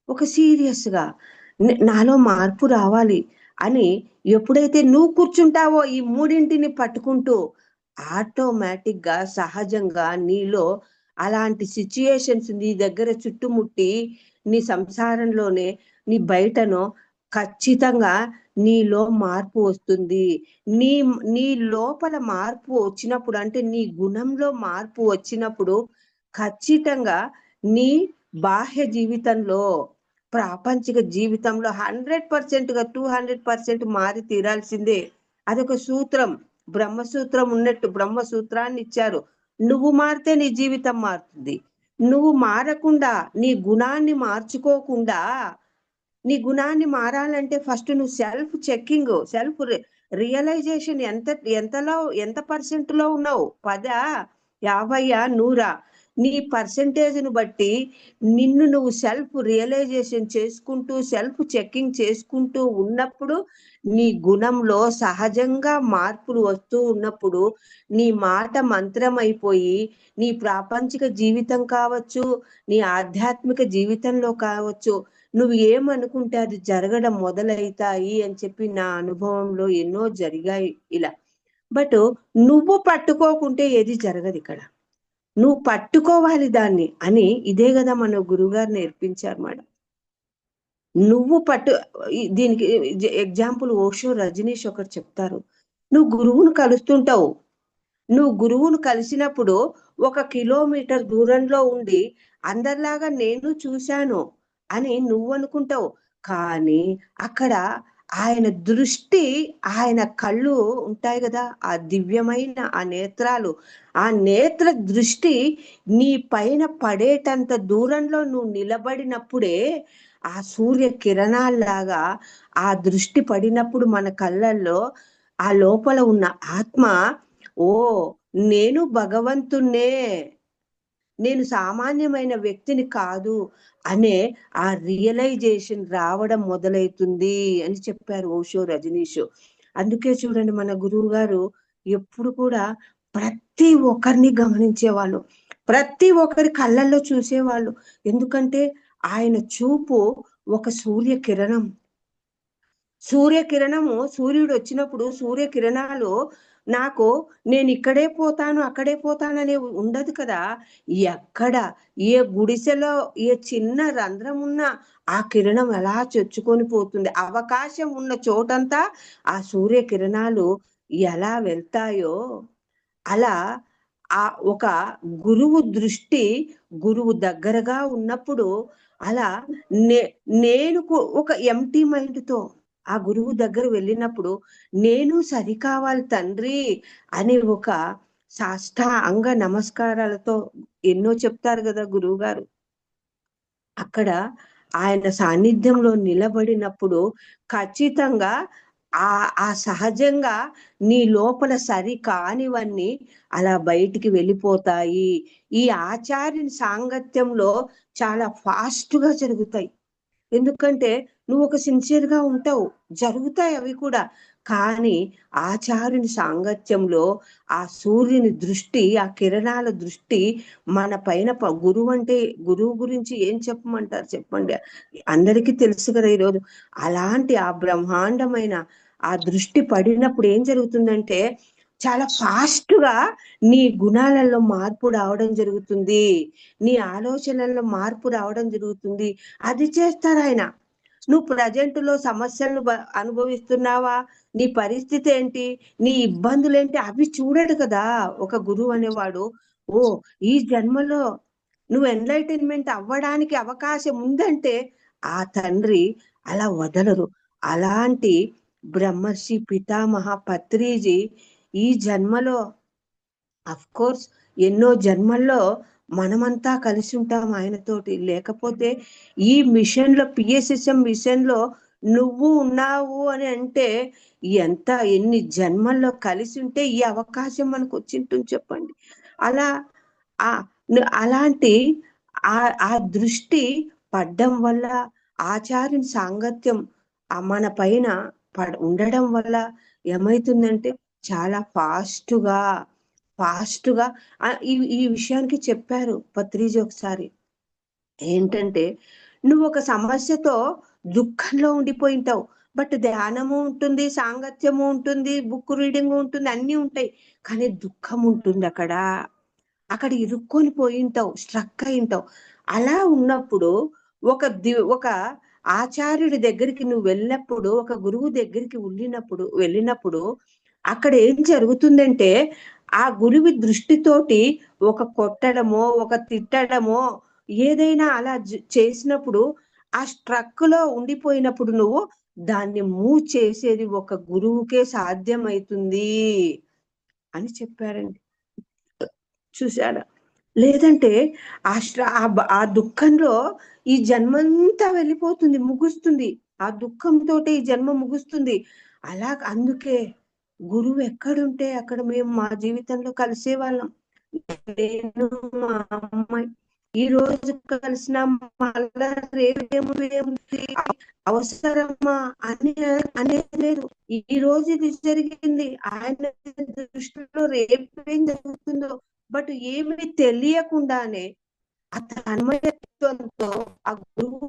ఒక సీరియస్గా నాలో మార్పు రావాలి అని ఎప్పుడైతే నువ్వు కూర్చుంటావో ఈ మూడింటిని పట్టుకుంటూ ఆటోమేటిక్గా సహజంగా నీలో అలాంటి సిచ్యుయేషన్స్ నీ దగ్గర చుట్టుముట్టి నీ సంసారంలోనే నీ బయటనో ఖచ్చితంగా నీలో మార్పు వస్తుంది. నీ నీ లోపల మార్పు వచ్చినప్పుడు అంటే నీ గుణంలో మార్పు వచ్చినప్పుడు ఖచ్చితంగా నీ బాహ్య జీవితంలో ప్రాపంచిక జీవితంలో 100%గా 200% మారి తీరాల్సిందే. అదొక సూత్రం, బ్రహ్మసూత్రం ఉన్నట్టు బ్రహ్మసూత్రాన్ని ఇచ్చారు. నువ్వు మారితే నీ జీవితం మారుతుంది. నువ్వు మారకుండా నీ గుణాన్ని మార్చుకోకుండా, నీ గుణాన్ని మారాలంటే ఫస్ట్ నువ్వు సెల్ఫ్ చెక్కింగ్, సెల్ఫ్ రియలైజేషన్ ఎంతలో ఎంత పర్సెంట్లో ఉన్నావు, 10, 50, 100? నీ పర్సెంటేజ్ను బట్టి నిన్ను నువ్వు సెల్ఫ్ రియలైజేషన్ చేసుకుంటూ సెల్ఫ్ చెక్కింగ్ చేసుకుంటూ ఉన్నప్పుడు నీ గుణంలో సహజంగా మార్పులు వస్తూ ఉన్నప్పుడు నీ మాట మంత్రం అయిపోయి నీ ప్రాపంచిక జీవితం కావచ్చు, నీ ఆధ్యాత్మిక జీవితంలో కావచ్చు, నువ్వు ఏమనుకుంటే అది జరగడం మొదలవుతాయి అని చెప్పి నా అనుభవంలో ఎన్నో జరిగాయి ఇలా. బట్ నువ్వు పట్టుకోకుంటే ఏది జరగదు ఇక్కడ, నువ్వు పట్టుకోవాలి దాన్ని అని. ఇదే కదా మన గురువుగారు నేర్పించారు మేడం. నువ్వు దీనికి ఎగ్జాంపుల్ ఓషో రజనీష్ ఒకటి చెప్తారు. నువ్వు గురువును కలుస్తుంటావు, నువ్వు గురువును కలిసినప్పుడు 1 కిలోమీటర్ దూరంలో ఉండి అందరిలాగా నేను చూశాను అని నువ్వు అనుకుంటావు, కానీ అక్కడ ఆయన దృష్టి, ఆయన కళ్ళు ఉంటాయి కదా, ఆ దివ్యమైన ఆ నేత్రాలు, ఆ నేత్ర దృష్టి నీ పైన పడేటంత దూరంలో నువ్వు నిలబడినప్పుడే ఆ సూర్య కిరణాల్లాగా ఆ దృష్టి పడినప్పుడు మన కళ్ళల్లో ఆ లోపల ఉన్న ఆత్మ, ఓ నేను భగవంతున్నే, నేను సామాన్యమైన వ్యక్తిని కాదు అనే ఆ రియలైజేషన్ రావడం మొదలవుతుంది అని చెప్పారు ఓషో రజనీష్. అందుకే చూడండి మన గురువు గారు ఎప్పుడు కూడా ప్రతి ఒక్కరిని గమనించేవాళ్ళు, ప్రతి ఒక్కరి కళ్ళల్లో చూసేవాళ్ళు. ఎందుకంటే ఆయన చూపు ఒక సూర్యకిరణం. సూర్యకిరణము, సూర్యుడు వచ్చినప్పుడు సూర్యకిరణాలు నాకు నేను ఇక్కడే పోతాను అక్కడే పోతాననే ఉండదు కదా. ఎక్కడ ఏ గుడిసెలో ఏ చిన్న రంధ్రం ఉన్నా ఆ కిరణం ఎలా చొచ్చుకొని పోతుంది. అవకాశం ఉన్న చోటంతా ఆ సూర్యకిరణాలు ఎలా వెళ్తాయో అలా ఆ ఒక గురువు దృష్టి గురువు దగ్గరగా ఉన్నప్పుడు అలా నేను ఒక ఎంటీ మైండ్తో ఆ గురువు దగ్గర వెళ్ళినప్పుడు నేను సరికావాలి తండ్రి అని ఒక సాష్టాంగ నమస్కారాలతో ఎన్నో చెప్తారు కదా గురువు గారు. అక్కడ ఆయన సాన్నిధ్యంలో నిలబడినప్పుడు ఖచ్చితంగా ఆ సహజంగా నీ లోపల సరి కానివన్నీ అలా బయటికి వెళ్ళిపోతాయి. ఈ ఆచార్యుని సాంగత్యంలో చాలా ఫాస్ట్గా జరుగుతాయి. ఎందుకంటే నువ్వు ఒక సిన్సియర్గా ఉంటావు, జరుగుతాయి అవి కూడా. కానీ ఆచార్యుని సాంగత్యంలో ఆ సూర్యుని దృష్టి, ఆ కిరణాల దృష్టి మన పైన గురువు అంటే గురువు గురించి ఏం చెప్పమంటారు చెప్పండి, అందరికీ తెలుసు కదా ఈరోజు. అలాంటి ఆ బ్రహ్మాండమైన ఆ దృష్టి పడినప్పుడు ఏం జరుగుతుందంటే చాలా ఫాస్ట్గా నీ గుణాలలో మార్పు రావడం జరుగుతుంది, నీ ఆలోచనల్లో మార్పు రావడం జరుగుతుంది. అది చేస్తారు ఆయన. నువ్వు ప్రజెంట్లో సమస్యలను అనుభవిస్తున్నావా, నీ పరిస్థితి ఏంటి, నీ ఇబ్బందులు ఏంటి, అవి చూడడు కదా ఒక గురువు అనేవాడు. ఓ ఈ జన్మలో నువ్వు ఎన్లైటన్మెంట్ అవ్వడానికి అవకాశం ఉందంటే ఆ తండ్రి అలా వదలరు. అలాంటి బ్రహ్మర్షి పితామహ పత్రిజీ ఈ జన్మలో అఫ్ కోర్స్ ఎన్నో జన్మల్లో మనమంతా కలిసి ఉంటాం ఆయనతోటి. లేకపోతే ఈ మిషన్ లో, పిఎస్ఎస్ఎం మిషన్ లో నువ్వు ఉన్నావు అని అంటే ఎన్ని జన్మల్లో కలిసి ఉంటే ఈ అవకాశం మనకు వచ్చింటుంది చెప్పండి. అలా ఆ అలాంటి ఆ దృష్టి పడ్డం వల్ల, ఆచార్యుని సాంగత్యం మన పైన ఉండడం వల్ల ఏమైతుందంటే చాలా ఫాస్ట్గా ఈ విషయానికి చెప్పారు పత్రిజీ ఒకసారి. ఏంటంటే, నువ్వు ఒక సమస్యతో దుఃఖంలో ఉండిపోయింటావు. బట్ ధ్యానము ఉంటుంది, సాంగత్యము ఉంటుంది, బుక్ రీడింగ్ ఉంటుంది, అన్ని ఉంటాయి. కానీ దుఃఖం ఉంటుంది అక్కడ. అక్కడ ఇరుక్కొని పోయింటావు, స్ట్రక్ అయింటావు. అలా ఉన్నప్పుడు ఒక ఆచార్యుడి దగ్గరికి నువ్వు వెళ్ళినప్పుడు, ఒక గురువు దగ్గరికి వెళ్ళినప్పుడు అక్కడ ఏం జరుగుతుందంటే, ఆ గురువి దృష్టితోటి ఒక కొట్టడమో, ఒక తిట్టడమో, ఏదైనా అలా చేసినప్పుడు ఆ స్ట్రక్ లో ఉండిపోయినప్పుడు నువ్వు దాన్ని మూవ్ చేసేది ఒక గురువుకే సాధ్యమవుతుంది అని చెప్పారండి. చూశారా? లేదంటే ఆ దుఃఖంలో ఈ జన్మంతా వెళ్ళిపోతుంది, ముగుస్తుంది. ఆ దుఃఖంతో ఈ జన్మ ముగుస్తుంది. అందుకే గురువు ఎక్కడుంటే అక్కడ మేము మా జీవితంలో కలిసే వాళ్ళం. నేను మా అమ్మాయి ఈ రోజు కలిసిన మళ్ళా రేపేముంది అవసరమా అనేది లేదు. ఈ రోజు ఇది జరిగింది, ఆయన దృష్టిలో రేపేం జరుగుతుందో బట్ ఏమి తెలియకుండానే ఆ తన్మయత్వంతో ఆ గురువు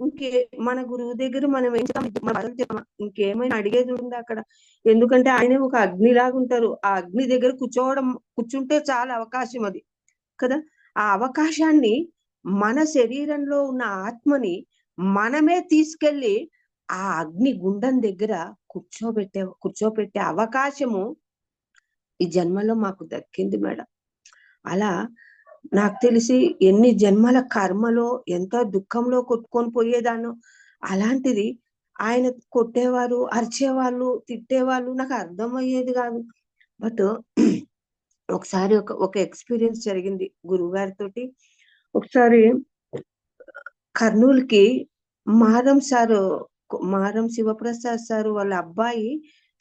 ఇంకే మన గురువు దగ్గర మనం ఇంకేమైనా అడిగేది ఉంది అక్కడ. ఎందుకంటే ఆయన ఒక అగ్నిలాగా ఉంటారు. ఆ అగ్ని దగ్గర కూర్చుంటే చాలా అవకాశం అది కదా. ఆ అవకాశాన్ని మన శరీరంలో ఉన్న ఆత్మని మనమే తీసుకెళ్లి ఆ అగ్ని గుండం దగ్గర కూర్చోబెట్టే అవకాశము ఈ జన్మలో మాకు దక్కింది మేడం. అలా నాకు తెలిసి ఎన్ని జన్మల కర్మలో ఎంతో దుఃఖంలో కొట్టుకొని పోయేదాను. అలాంటిది ఆయన కొట్టేవారు, అరిచేవాళ్ళు, తిట్టేవాళ్ళు, నాకు అర్థమయ్యేది కాదు. బట్ ఒకసారి ఒక ఎక్స్పీరియన్స్ జరిగింది గురువు గారితోటి. ఒకసారి కర్నూలుకి మారం శివప్రసాద్ సారు వాళ్ళ అబ్బాయి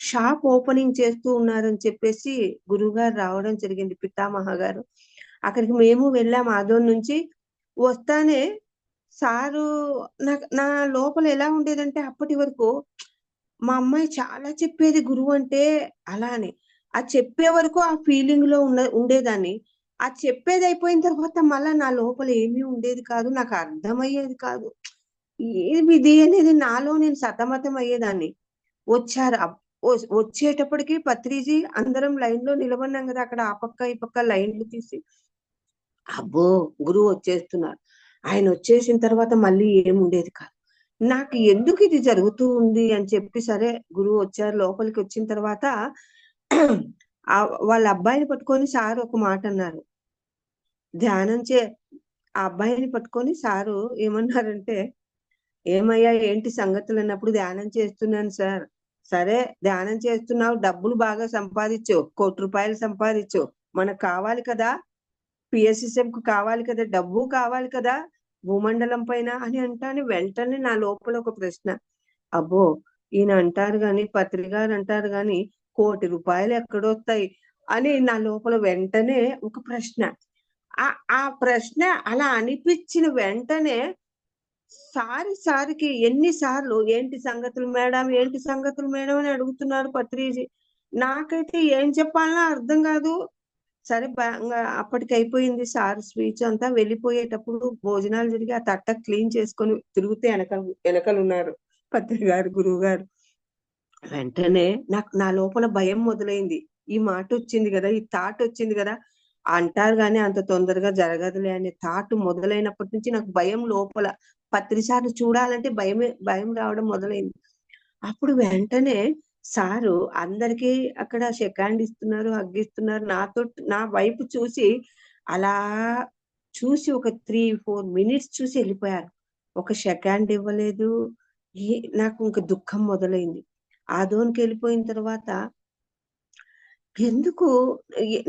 షాప్ ఓపెనింగ్ చేస్తూ ఉన్నారని చెప్పేసి గురువుగారు రావడం జరిగింది, పితామహ గారు. అక్కడికి మేము వెళ్ళాం ఆదోన్ నుంచి. వస్తానే సారు నా లోపల ఎలా ఉండేదంటే, అప్పటి వరకు మా అమ్మాయి చాలా చెప్పేది గురువు అంటే అలా అని. ఆ చెప్పే వరకు ఆ ఫీలింగ్ లో ఉండేదాన్ని. ఆ చెప్పేది అయిపోయిన తర్వాత మళ్ళా నా లోపల ఏమీ ఉండేది కాదు, నాకు అర్థమయ్యేది కాదు. ఏమిది అనేది నాలో నేను సతమతం అయ్యేదాన్ని. వచ్చారు వచ్చేటప్పటికి పత్రిజీ అందరం లైన్ లో నిలబడినాం కదా, అక్కడ ఆ పక్క ఈ పక్క లైన్లు తీసి అబ్బో గురువు వచ్చేస్తున్నారు. ఆయన వచ్చేసిన తర్వాత మళ్ళీ ఏముండేది కాదు. నాకు ఎందుకు ఇది జరుగుతూ ఉంది అని చెప్పి, సరే గురువు వచ్చారు. లోపలికి వచ్చిన తర్వాత వాళ్ళ అబ్బాయిని పట్టుకొని సార్ ఒక మాట అన్నారు. ధ్యానం ఆ అబ్బాయిని పట్టుకొని సారు ఏమన్నారంటే, ఏమయ్యా ఏంటి సంగతులు అన్నప్పుడు, ధ్యానం చేస్తున్నాను సార్. సరే ధ్యానం చేస్తున్నావు, డబ్బులు బాగా సంపాదించు, ₹1,00,00,000 సంపాదించు, మనకు కావాలి కదా, పిఎస్ఎస్ఎం కు కావాలి కదా, డబ్బు కావాలి కదా భూమండలం పైన అని అంటాను. వెంటనే నా లోపల ఒక ప్రశ్న, అబ్బో ఈయన అంటారు గాని, పత్రికారు అంటారు గాని ₹1,00,00,000 ఎక్కడొస్తాయి అని నా లోపల వెంటనే ఒక ప్రశ్న. ఆ ప్రశ్న అలా అనిపించిన వెంటనే సారికి ఎన్నిసార్లు ఏంటి సంగతులు మేడం, ఏంటి సంగతులు మేడం అని అడుగుతున్నారు పత్రిజీ. నాకైతే ఏం చెప్పాలనో అర్థం కాదు. సరే అప్పటికి అయిపోయింది సార్ స్పీచ్ అంతా. వెళ్ళిపోయేటప్పుడు భోజనాలు జరిగి ఆ తట్ట క్లీన్ చేసుకొని తిరిగితే వెనకలున్నారు పత్రి గారు, గురువు గారు. వెంటనే నా లోపల భయం మొదలైంది. ఈ మాట వచ్చింది కదా, ఈ థాట్ వచ్చింది కదా, అంటారు కానీ అంత తొందరగా జరగదులే అనే థాట్ మొదలైనప్పటి నుంచి నాకు భయం లోపల పత్రిసార్లు చూడాలంటే భయం రావడం మొదలైంది. అప్పుడు వెంటనే సారు అందరికీ అక్కడ షేక్ హ్యాండ్ ఇస్తున్నారు, హగ్గిస్తున్నారు. నా వైపు చూసి అలా చూసి ఒక 3-4 మినిట్స్ చూసి వెళ్ళిపోయారు. ఒక షేక్ హ్యాండ్ ఇవ్వలేదు. నాకు ఇంక దుఃఖం మొదలైంది. ఆదోన్కి వెళ్ళిపోయిన తర్వాత ఎందుకు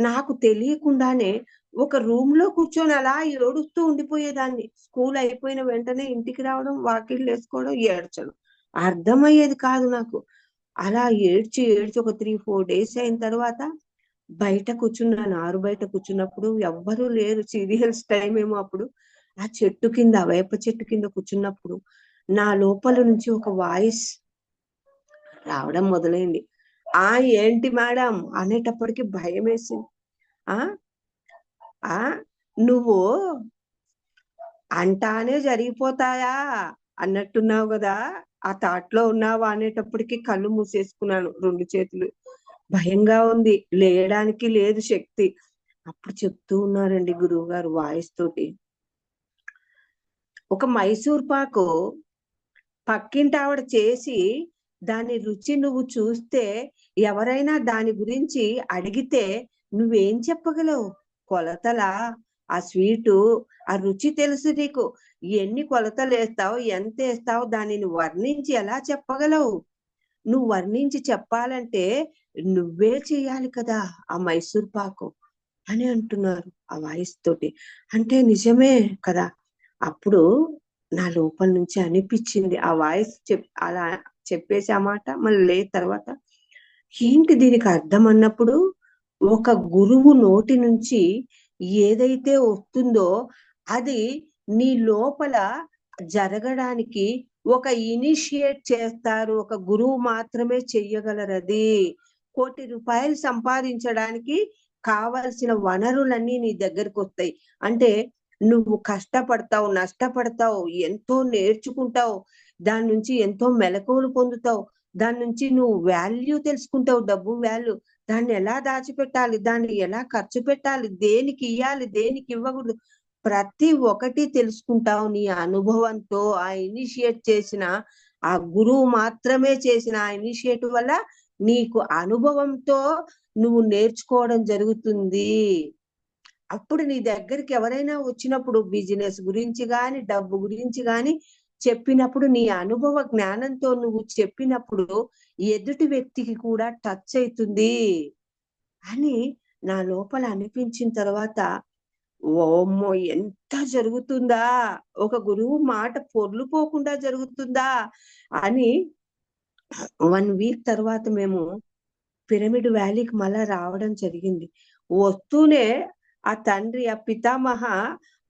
నాకు తెలియకుండానే ఒక రూమ్ లో కూర్చొని అలా ఏడుస్తూ ఉండిపోయేదాన్ని. స్కూల్ అయిపోయిన వెంటనే ఇంటికి రావడం, వాకిళ్ళు వేసుకోవడం, ఏడ్చడం. అర్థమయ్యేది కాదు నాకు. అలా ఏడ్చి ఏడ్చి ఒక 3-4 డేస్ అయిన తర్వాత బయట కూర్చున్నాను. ఆరు బయట కూర్చున్నప్పుడు ఎవ్వరూ లేరు. సీరియల్స్ టైం ఏమో అప్పుడు. ఆ చెట్టు కింద, వేప చెట్టు కింద కూర్చున్నప్పుడు నా లోపల నుంచి ఒక వాయిస్ రావడం మొదలైంది. ఆ ఏంటి మేడం అనేటప్పటికి భయం వేసింది. ఆ ఆ నువ్వు అంటానే జరిగిపోతాయా అన్నట్టున్నావు కదా, ఆ థాట్ లో ఉన్నావా అనేటప్పటికి కళ్ళు మూసేసుకున్నాను, 2 చేతులు. భయంగా ఉంది, లేయడానికి లేదు శక్తి. అప్పుడు చెప్తూ ఉన్నారండి గురువు గారు వాయిస్ తోటి, ఒక మైసూర్ పాకు పక్కింటి ఆవిడ చేసి దాని రుచి నువ్వు చూస్తే, ఎవరైనా దాని గురించి అడిగితే నువ్వేం చెప్పగలవు? కొలతలా? ఆ స్వీటు, ఆ రుచి తెలుసు నీకు. ఎన్ని కొలతలు వేస్తావు, ఎంత వేస్తావు, దానిని వర్ణించి ఎలా చెప్పగలవు? నువ్వు వర్ణించి చెప్పాలంటే నువ్వే చేయాలి కదా ఆ మైసూర్ పాకు అని అంటున్నారు ఆ వాయిస్ తోటి. అంటే నిజమే కదా. అప్పుడు నా లోపల నుంచి అనిపించింది, ఆ వాయిస్ అలా చెప్పేసి ఆ మాట మళ్ళీ తర్వాత ఏంటి దీనికి అర్థం అన్నప్పుడు, ఒక గురువు నోటి నుంచి ఏదైతే వస్తుందో అది నీ లోపల జరగడానికి ఒక ఇనిషియేట్ చేస్తారు. ఒక గురువు మాత్రమే చెయ్యగలరు అది. ₹1,00,00,000 సంపాదించడానికి కావలసిన వనరులన్నీ నీ దగ్గరకు వస్తాయి. అంటే నువ్వు కష్టపడతావు, నష్టపడతావు, ఎంతో నేర్చుకుంటావు, దాని నుంచి ఎంతో మెలకువలు పొందుతావు, దాని నుంచి నువ్వు వాల్యూ తెలుసుకుంటావు, డబ్బు వాల్యూ. దాన్ని ఎలా దాచిపెట్టాలి, దాన్ని ఎలా ఖర్చు పెట్టాలి, దేనికి ఇవ్వాలి, దేనికి ఇవ్వకూడదు, ప్రతి ఒక్కటి తెలుసుకుంటావు నీ అనుభవంతో. ఆ ఇనిషియేట్ చేసిన ఆ గురువు మాత్రమే చేసిన ఆ ఇనిషియేటివ్ వల్ల నీకు అనుభవంతో నువ్వు నేర్చుకోవడం జరుగుతుంది. అప్పుడు నీ దగ్గరికి ఎవరైనా వచ్చినప్పుడు బిజినెస్ గురించి గాని, డబ్బు గురించి గాని చెప్పినప్పుడు, నీ అనుభవ జ్ఞానంతో నువ్వు చెప్పినప్పుడు ఎదుటి వ్యక్తికి కూడా టచ్ అవుతుంది అని నా లోపల అనిపించిన తర్వాత, ఓమ్మో ఎంత జరుగుతుందా, ఒక గురువు మాట పొర్లుపోకుండా జరుగుతుందా అని 1 వీక్ తర్వాత మేము పిరమిడ్ వ్యాలీకి మళ్ళా రావడం జరిగింది. వస్తూనే ఆ తండ్రి, ఆ పితామహ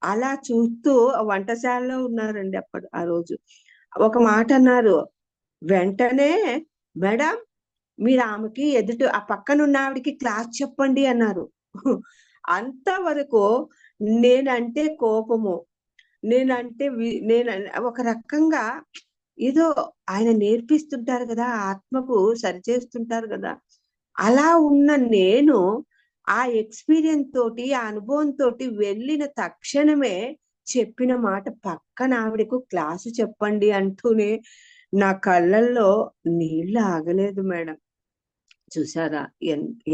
అలా చూస్తూ వంటశాలలో ఉన్నారండి అప్పుడు ఆ రోజు. ఒక మాట అన్నారు వెంటనే, మేడం మీరు ఆమెకి ఎదుటి ఆ పక్కనున్న ఆవిడికి క్లాస్ చెప్పండి అన్నారు. అంతవరకు నేనంటే కోపము, నేనంటే నేను ఒక రకంగా ఏదో ఆయన నేర్పిస్తుంటారు కదా, ఆత్మకు సరిచేస్తుంటారు కదా, అలా ఉన్న నేను ఆ ఎక్స్పీరియన్స్ తోటి, ఆ అనుభవం తోటి వెళ్ళిన తక్షణమే చెప్పిన మాట, పక్కన ఆవిడకు క్లాసు చెప్పండి అంటూనే నా కళ్ళల్లో నీళ్లు ఆగలేదు మేడం. చూసారా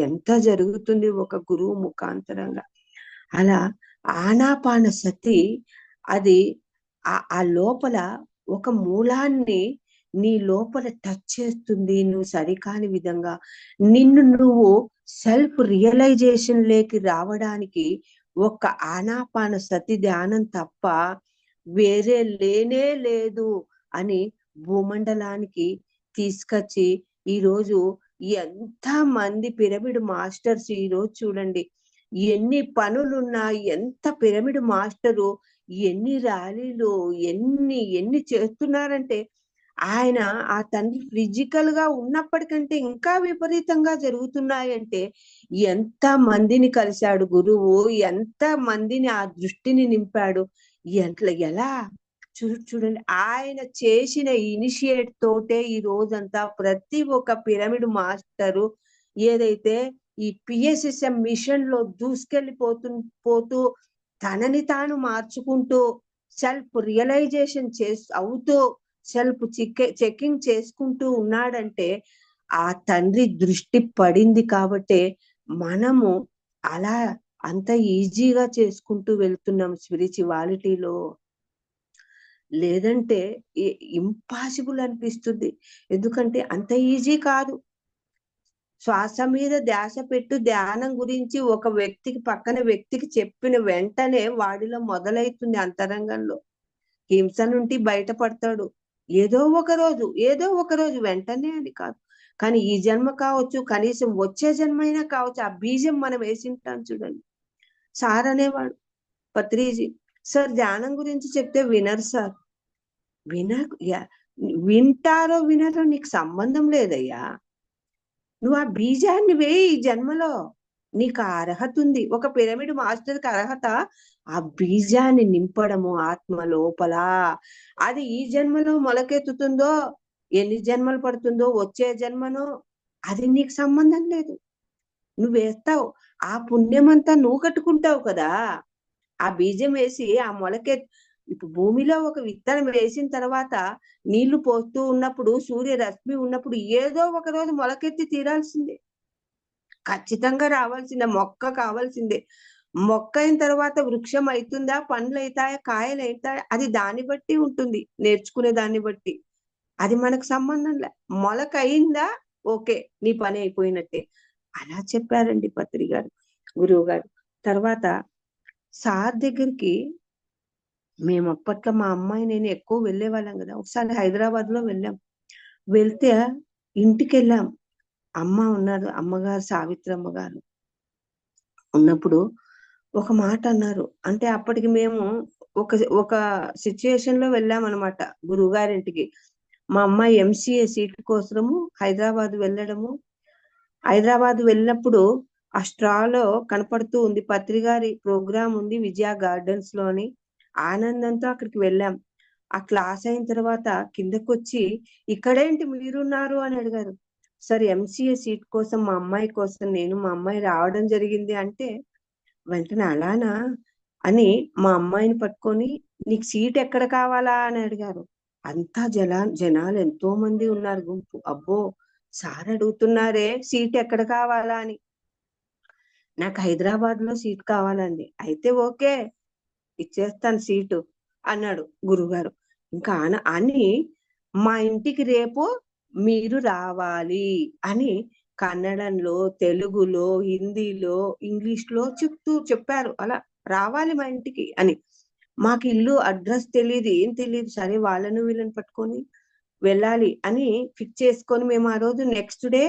ఎంత జరుగుతుంది ఒక గురువు ముఖాంతరంగా. అలా ఆనాపాన సతి అది ఆ లోపల ఒక మూలాన్ని నీ లోపల టచ్ చేస్తుంది. నువ్వు సరికాని విధంగా నిన్ను నువ్వు సెల్ఫ్ రియలైజేషన్ లేకి రావడానికి ఒక ఆనాపాన సతి ధ్యానం తప్ప వేరే లేనే లేదు అని భూమండలానికి తీసుకొచ్చి ఈరోజు ఎంత మంది పిరమిడ్ మాస్టర్స్, ఈరోజు చూడండి ఎన్ని పనులున్నా, ఎంత పిరమిడ్ మాస్టరు ఎన్ని ర్యాలీలు, ఎన్ని చేస్తున్నారంటే, ఆయన ఆ తండ్రి ఫిజికల్ గా ఉన్నప్పటికంటే ఇంకా విపరీతంగా జరుగుతున్నాయంటే, ఎంత మందిని కలిశాడు గురువు, ఎంత మందిని ఆ దృష్టిని నింపాడు, ఎలా చూడండి. ఆయన చేసిన ఇనిషియేట్ తోటే ఈ రోజంతా ప్రతి ఒక్క పిరమిడ్ మాస్టరు ఏదైతే ఈ పిఎస్ఎస్ఎం మిషన్ లో పోతూ తనని తాను మార్చుకుంటూ సెల్ఫ్ రియలైజేషన్ అవుతూ సెల్ఫ్ చెకింగ్ చేసుకుంటూ ఉన్నాడంటే ఆ తండ్రి దృష్టి పడింది కాబట్టే మనము అలా అంత ఈజీగా చేసుకుంటూ వెళ్తున్నాం స్పిరిచువాలిటీలో. లేదంటే ఇంపాసిబుల్ అనిపిస్తుంది. ఎందుకంటే అంత ఈజీ కాదు. శ్వాస మీద ధ్యాస పెట్టు, ధ్యానం గురించి ఒక వ్యక్తికి పక్కన వ్యక్తికి చెప్పిన వెంటనే వాడిలో మొదలైతుంది అంతరంగంలో. హింస నుండి బయటపడతాడు. ఏదో ఒక రోజు వెంటనే అని కాదు, కానీ ఈ జన్మ కావచ్చు, కనీసం వచ్చే జన్మ అయినా కావచ్చు. ఆ బీజం మనం వేసింటాం చూడండి. సార్ అనేవాడు పత్రిజీ, సార్ ధ్యానం గురించి చెప్తే వినరు సార్. వింటారో వినరో నీకు సంబంధం లేదయ్యా. నువ్వు ఆ బీజాన్ని వేయి ఈ జన్మలో. నీకు ఆ అర్హత ఉంది. ఒక పిరమిడ్ మాస్టర్కి అర్హత ఆ బీజాన్ని నింపడము ఆత్మ లోపల. అది ఈ జన్మలో మొలకెత్తుతుందో, ఎన్ని జన్మలు పడుతుందో, వచ్చే జన్మనో, అది నీకు సంబంధం లేదు. నువ్వు వేస్తావు, ఆ పుణ్యమంతా నువ్వు కట్టుకుంటావు కదా. ఆ బీజం వేసి ఆ మొలకె, ఇప్పుడు భూమిలో ఒక విత్తనం వేసిన తర్వాత నీళ్లు పోస్తూ ఉన్నప్పుడు, సూర్యరశ్మి ఉన్నప్పుడు ఏదో ఒక రోజు మొలకెత్తి తీరాల్సిందే, ఖచ్చితంగా రావాల్సిందే. మొక్క కావాల్సిందే. మొక్క అయిన తర్వాత వృక్షం అవుతుందా, పండ్లు అవుతాయా, కాయలు అవుతాయా, అది దాన్ని బట్టి ఉంటుంది, నేర్చుకునే దాన్ని బట్టి. అది మనకు సంబంధం లే. మొలక అయిందా, ఓకే, నీ పని అయిపోయినట్టే. అలా చెప్పారండి పత్రి గారు, గురువు గారు. తర్వాత సార్ దగ్గరికి మేము అప్పట్లో మా అమ్మాయి నేను ఎక్కువ వెళ్ళే వాళ్ళం కదా. ఒకసారి హైదరాబాద్ లో వెళ్ళాం. వెళ్తే ఇంటికి వెళ్ళాం. అమ్మ ఉన్నారు, అమ్మగారు సావిత్రమ్మ గారు ఉన్నప్పుడు ఒక మాట అన్నారు. అంటే అప్పటికి మేము ఒక ఒక సిచ్యుయేషన్ లో వెళ్ళాం అనమాట గురువు గారింటికి. మా అమ్మాయి ఎంసీఏ సీట్ కోసము హైదరాబాద్ వెళ్ళడము. హైదరాబాద్ వెళ్ళినప్పుడు ఆ స్ట్రాలో కనపడుతూ ఉంది పత్రిగారి ప్రోగ్రాం ఉంది విజయ గార్డెన్స్ లోని. ఆనందంతో అక్కడికి వెళ్ళాం. ఆ క్లాస్ అయిన తర్వాత కిందకు వచ్చి, ఇక్కడేంటి మీరున్నారు అని అడిగారు. సార్ ఎంసీఏ సీట్ కోసం మా అమ్మాయి కోసం నేను మా అమ్మాయి రావడం జరిగింది అంటే, వెంటనే అలానా అని మా అమ్మాయిని పట్టుకొని, నీకు సీట్ ఎక్కడ కావాలా అని అడిగారు. అంతా జనాలు ఎంతో మంది ఉన్నారు గుంపు. అబ్బో, సార్ అడుగుతున్నారే సీట్ ఎక్కడ కావాలా అని. నాకు హైదరాబాద్ లో సీట్ కావాలండి. అయితే ఓకే, ఇచ్చేస్తాను సీటు అన్నాడు గురుగారు. ఇంకా అని మా ఇంటికి రేపు మీరు రావాలి అని కన్నడంలో, తెలుగులో, హిందీలో, ఇంగ్లీష్ లో చెప్పారు. అలా రావాలి మా ఇంటికి అని. మాకు ఇల్లు అడ్రస్ తెలియదు, ఏం తెలియదు. సరే వాళ్ళను వీళ్ళని పట్టుకొని వెళ్ళాలి అని ఫిక్స్ చేసుకొని మేము ఆ రోజు నెక్స్ట్ డే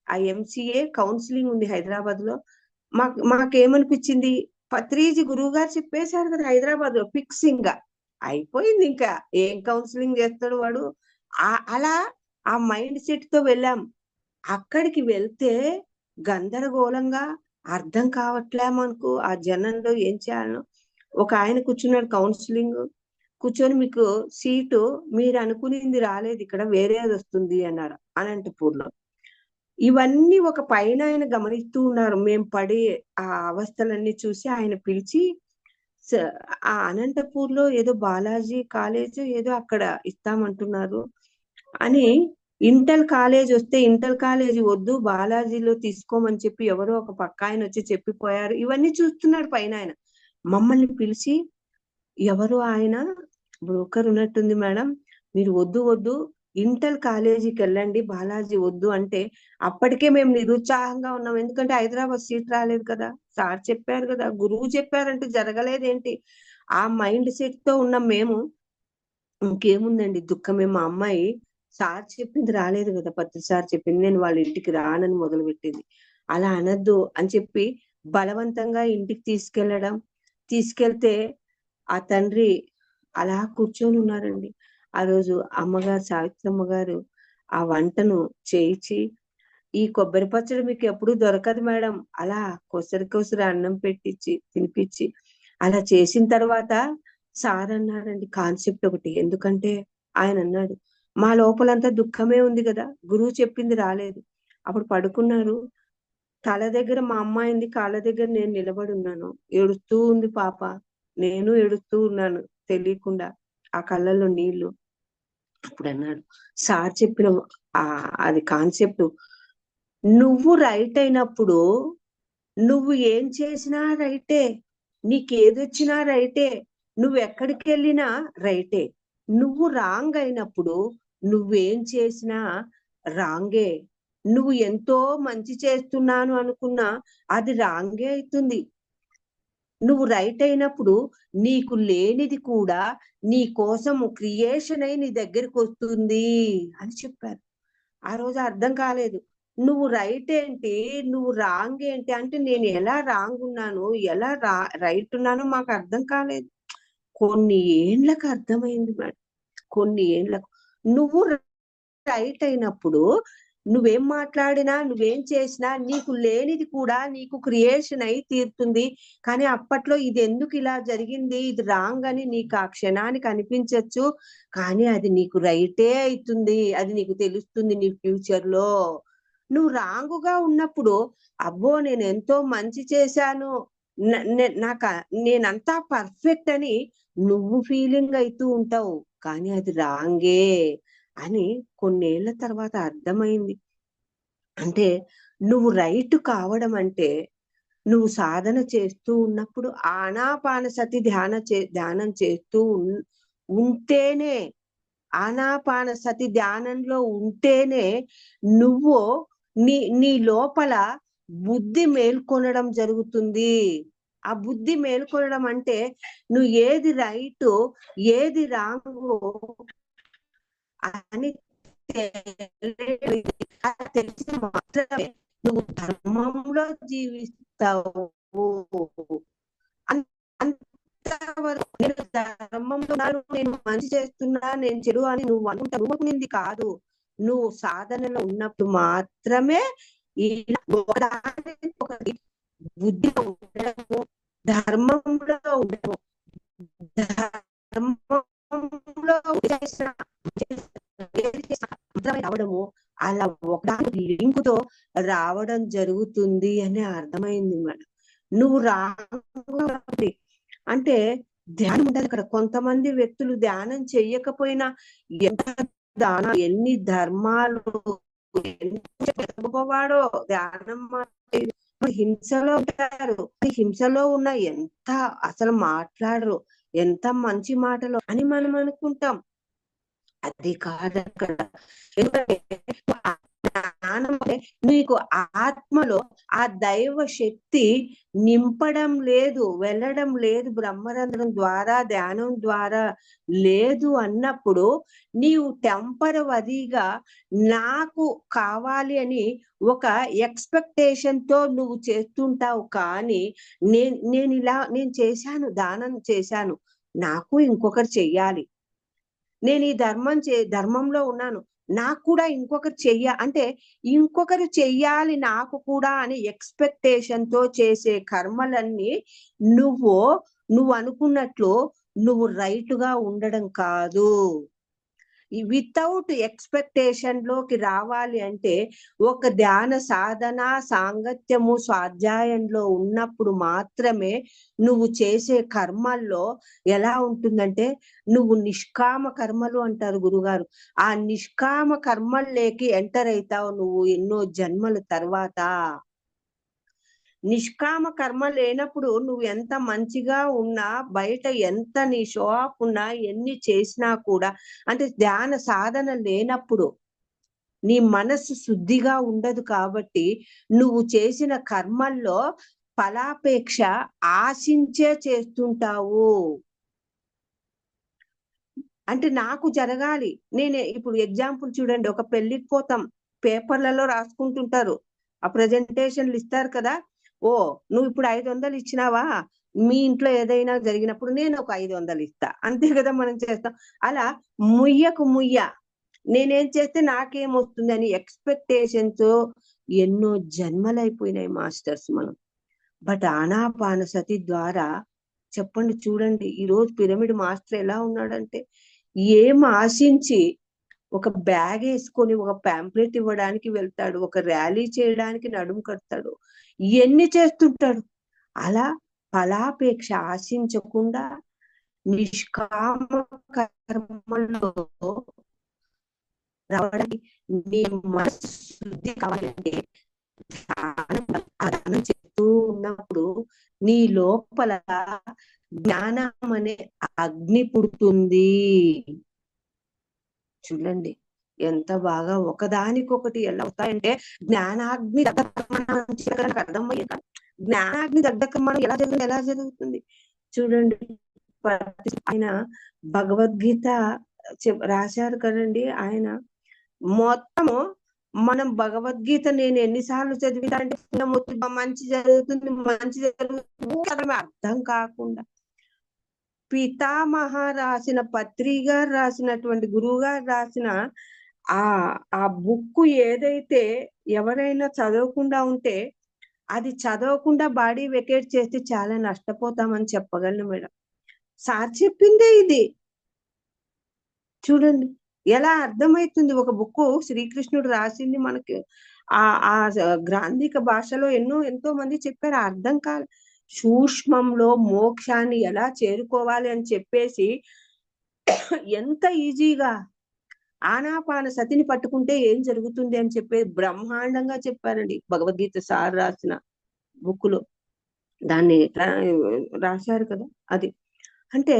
ఆ ఎంసీఏ కౌన్సిలింగ్ ఉంది హైదరాబాద్ లో. మాకేమనిపించింది, పత్రిజీ గురువు గారు చెప్పేశారు కదా హైదరాబాద్ లో ఫిక్సింగ్ గా అయిపోయింది, ఇంకా ఏం కౌన్సిలింగ్ చేస్తాడు వాడు. అలా ఆ మైండ్ సెట్ తో వెళ్ళాం. అక్కడికి వెళ్తే గందరగోళంగా, అర్థం కావట్లే మనకు ఆ జనంలో ఏం చేయాలనో. ఒక ఆయన కూర్చున్నాడు కౌన్సిలింగ్ కూర్చొని, మీకు సీటు మీరు అనుకునింది రాలేదు, ఇక్కడ వేరేది వస్తుంది అన్నారు అనంతపూర్ లో. ఇవన్నీ ఒక పైన ఆయన గమనిస్తూ ఉన్నారు. మేము పడే ఆ అవస్థలన్నీ చూసి ఆయన పిలిచి, ఆ అనంతపూర్ లో ఏదో బాలాజీ కాలేజ్ ఏదో అక్కడ ఇస్తామంటున్నారు అని, ఇంటర్ కాలేజ్ వస్తే ఇంటర్ కాలేజ్ వద్దు బాలాజీలో తీసుకోమని చెప్పి ఎవరో ఒక పక్క ఆయన వచ్చి చెప్పిపోయారు. ఇవన్నీ చూస్తున్నాడు పైన ఆయన. మమ్మల్ని పిలిచి, ఎవరు ఆయన బ్రోకర్ ఉన్నట్టుంది మేడం, మీరు వద్దు ఇంటర్ కాలేజీకి వెళ్ళండి, బాలాజీ వద్దు అంటే, అప్పటికే మేము నిరుత్సాహంగా ఉన్నాం. ఎందుకంటే హైదరాబాద్ సీట్ రాలేదు కదా, సార్ చెప్పారు కదా, గురువు చెప్పారంటే జరగలేదేంటి, ఆ మైండ్ సెట్ తో ఉన్నాం మేము. ఇంకేముందండి దుఃఖమే, మా అమ్మాయి సార్ చెప్పింది రాలేదు కదా, పత్రి సార్ చెప్పింది, నేను వాళ్ళ ఇంటికి రానని మొదలు పెట్టింది. అలా అనద్దు అని చెప్పి బలవంతంగా ఇంటికి తీసుకెళ్తే ఆ తండ్రి అలా కూర్చొని ఉన్నారండి. ఆ రోజు అమ్మగారు సావిత్రమ్మ గారు ఆ వంటను చేయించి, ఈ కొబ్బరి పచ్చడి మీకు ఎప్పుడు దొరకదు మేడం, అలా కొసరి అన్నం పెట్టించి తినిపించి అలా చేసిన తర్వాత సార్ అన్నారండి కాన్సెప్ట్ ఒకటి. ఎందుకంటే ఆయన అన్నాడు, మా లోపలంతా దుఃఖమే ఉంది కదా, గురువు చెప్పింది రాలేదు. అప్పుడు పడుకున్నారు. తల దగ్గర మా అమ్మాయింది, కాళ్ళ దగ్గర నేను నిలబడి ఉన్నాను. ఏడుస్తూ ఉంది పాప, నేను ఏడుస్తూ ఉన్నాను తెలియకుండా, ఆ కళ్ళల్లో నీళ్లు. అప్పుడు అన్నాడు సార్ చెప్పిన అది కాన్సెప్ట్, నువ్వు రైట్ అయినప్పుడు నువ్వు ఏం చేసినా రైటే, నీకేదొచ్చినా రైటే, నువ్వు ఎక్కడికి వెళ్ళినా రైటే. నువ్వు రాంగ్ అయినప్పుడు నువ్వేం చేసినా రాంగే. నువ్వు ఎంతో మంచి చేస్తున్నాను అనుకున్నా అది రాంగే అవుతుంది. నువ్వు రైట్ అయినప్పుడు నీకు లేనిది కూడా నీ కోసం క్రియేషన్ అయి నీ దగ్గరికి వస్తుంది అని చెప్పారు. ఆ రోజు అర్థం కాలేదు. నువ్వు రైట్ ఏంటి, నువ్వు రాంగ్ ఏంటి అంటే నేను ఎలా రాంగ్ ఉన్నాను, ఎలా రైట్ ఉన్నానో మాకు అర్థం కాలేదు. కొన్ని ఏండ్లకు అర్థమైంది మేడం. కొన్ని ఏండ్లకు నువ్వు రైట్ అయినప్పుడు నువ్వేం మాట్లాడినా నువ్వేం చేసినా నీకు లేనిది కూడా నీకు క్రియేషన్ అయి తీరుతుంది. కానీ అప్పట్లో ఇది ఎందుకు ఇలా జరిగింది, ఇది రాంగ్ అని నీకు ఆ క్షణానికి అనిపించచ్చు. కానీ అది నీకు రైటే అవుతుంది, అది నీకు తెలుస్తుంది నీ ఫ్యూచర్ లో. నువ్వు రాంగుగా ఉన్నప్పుడు అబ్బో నేను ఎంతో మంచి చేశాను, నాకు నేనంతా పర్ఫెక్ట్ అని నువ్వు ఫీలింగ్ అవుతూ ఉంటావు. కానీ అది రాంగే అని కొన్నేళ్ల తర్వాత అర్థమైంది. అంటే నువ్వు రైట్ కావడం అంటే నువ్వు సాధన చేస్తూ ఉన్నప్పుడు ఆనాపానసతి ధ్యానం చేస్తూ ఉంటేనే, ఆనాపానసతి ధ్యానంలో ఉంటేనే నువ్వు నీ లోపల బుద్ధి మేల్కొనడం జరుగుతుంది. ఆ బుద్ధి మేల్కొనడం అంటే నువ్వు ఏది రైట్ ఏది రాంగు అని తెలిసిన మాత్రమే నువ్వు ధర్మంలో జీవిస్తావు. అంతవరకు నేను ధర్మంలో నేను మంచి చేస్తున్నా నేను చెడు అని నువ్వు అనుకుంటుంది కాదు. నువ్వు సాధనలో ఉన్నప్పుడు మాత్రమే ఒకటి బుద్ధిలో ఉండడము, ధర్మంలో ఉండడము, ధర్మంలో రావడము అలా ఒకదాని లింకుతో రావడం జరుగుతుంది అని అర్థమైంది మేడం. నువ్వు రాంగ్ అంటే ధ్యానం ఉండదు అక్కడ. కొంతమంది వ్యక్తులు ధ్యానం చెయ్యకపోయినా ఎంత ఎన్ని ధర్మాలు గొప్పవాడో ధ్యానం హింసలో ఉంటారు. హింసలో ఉన్న ఎంత అసలు మాట్లాడరు, ఎంత మంచి మాటలు అని మనం అనుకుంటాం. అది కాదక్కడ. నీకు ఆత్మలో ఆ దైవ శక్తి నింపడం లేదు, వెళ్ళడం లేదు, బ్రహ్మరంధ్రం ద్వారా ధ్యానం ద్వారా లేదు అన్నప్పుడు నీవు టెంపరవరీగా నాకు కావాలి అని ఒక ఎక్స్పెక్టేషన్ తో నువ్వు చేస్తుంటావు. కానీ నేను చేశాను, దానం చేశాను, నాకు ఇంకొకరు చెయ్యాలి, నేను ఈ ధర్మంలో ఉన్నాను, నాకు కూడా ఇంకొకరు అంటే ఇంకొకరు చెయ్యాలి నాకు కూడా అని ఎక్స్పెక్టేషన్ తో చేసే కర్మలన్నీ నువ్వు అనుకున్నట్లు నువ్వు రైట్ గా ఉండడం కాదు. వితౌట్ ఎక్స్పెక్టేషన్ లోకి రావాలి అంటే ఒక ధ్యాన సాధన సాంగత్యము స్వాధ్యాయంలో ఉన్నప్పుడు మాత్రమే నువ్వు చేసే కర్మల్లో ఎలా ఉంటుందంటే నువ్వు నిష్కామ కర్మలు అంటారు గురుగారు. ఆ నిష్కామ కర్మల్లోకి ఎంటర్ అవుతావు నువ్వు ఎన్నో జన్మల తర్వాత. నిష్కామ కర్మ లేనప్పుడు నువ్వు ఎంత మంచిగా ఉన్నా, బయట ఎంత నీ షో ఆఫ్ ఉన్నా, ఎన్ని చేసినా కూడా, అంటే ధ్యాన సాధన లేనప్పుడు నీ మనస్సు శుద్ధిగా ఉండదు. కాబట్టి నువ్వు చేసిన కర్మల్లో ఫలాపేక్ష ఆశించే చేస్తుంటావు. అంటే నాకు జరగాలి, నేనే ఇప్పుడు ఎగ్జాంపుల్ చూడండి, ఒక పెళ్లికి పోతాం, పేపర్లలో రాసుకుంటుంటారు, ఆ ప్రెజెంటేషన్లు ఇస్తారు కదా, ఓ నువ్వు ఇప్పుడు 500 ఇచ్చినావా, మీ ఇంట్లో ఏదైనా జరిగినప్పుడు నేను ఒక 500 ఇస్తా, అంతే కదా మనం చేస్తాం. అలా ముయ్య నేనేం చేస్తే నాకేమొస్తుంది అని ఎక్స్పెక్టేషన్స్ ఎన్నో జన్మలైపోయినాయి మాస్టర్స్ మనం. బట్ ఆనాపానసతి ద్వారా చెప్పండి, చూడండి ఈ రోజు పిరమిడ్ మాస్టర్ ఎలా ఉన్నాడంటే ఏం ఆశించి ఒక బ్యాగ్ వేసుకొని ఒక ప్యాంప్లెట్ ఇవ్వడానికి వెళ్తాడు, ఒక ర్యాలీ చేయడానికి నడుము కడతాడు, ఇవన్నీ చేస్తుంటాడు. అలా ఫలాపేక్ష ఆశించకుండా నిష్కామ కర్మలో రావడానికి నీ మనసు శుద్ధి కావాలంటే ధ్యానం చేస్తూ ఉన్నప్పుడు నీ లోపల జ్ఞానం అనే అగ్ని పుడుతుంది. చూడండి ఎంత బాగా ఒకదానికొకటి ఎలా అవుతాయంటే జ్ఞానాగ్ని దగ్ధకర్మణ అర్థమయ్యే జ్ఞానాగ్ని దగ్ధకర్మణ ఎలా జరుగుతుంది చూడండి. ఆయన భగవద్గీత రాశారు కదండి. ఆయన మొత్తము మనం భగవద్గీత నేను ఎన్నిసార్లు చదివినా అంటే మంచి జరుగుతుంది అర్థం కాకుండా పితామహ రాసిన పత్రిక రాసినటువంటి గురువు గారు రాసిన ఆ బుక్ ఏదైతే ఎవరైనా చదవకుండా ఉంటే అది చదవకుండా బాడీ వెకేట్ చేస్తే చాలా నష్టపోతామని చెప్పగలను మేడం. సార్ చెప్పిందే ఇది చూడండి ఎలా అర్థమవుతుంది. ఒక బుక్ శ్రీకృష్ణుడు రాసింది మనకి ఆ గ్రాంధిక భాషలో ఎంతో మంది చెప్పారు, అర్థం కాదు. సూక్ష్మంలో మోక్షాన్ని ఎలా చేరుకోవాలి అని చెప్పేసి ఎంత ఈజీగా ఆనాపాన సతిని పట్టుకుంటే ఏం జరుగుతుంది అని చెప్పేసి బ్రహ్మాండంగా చెప్పారండి భగవద్గీత సార్ రాసిన బుక్ లో. దాన్ని రాశారు కదా. అది అంటే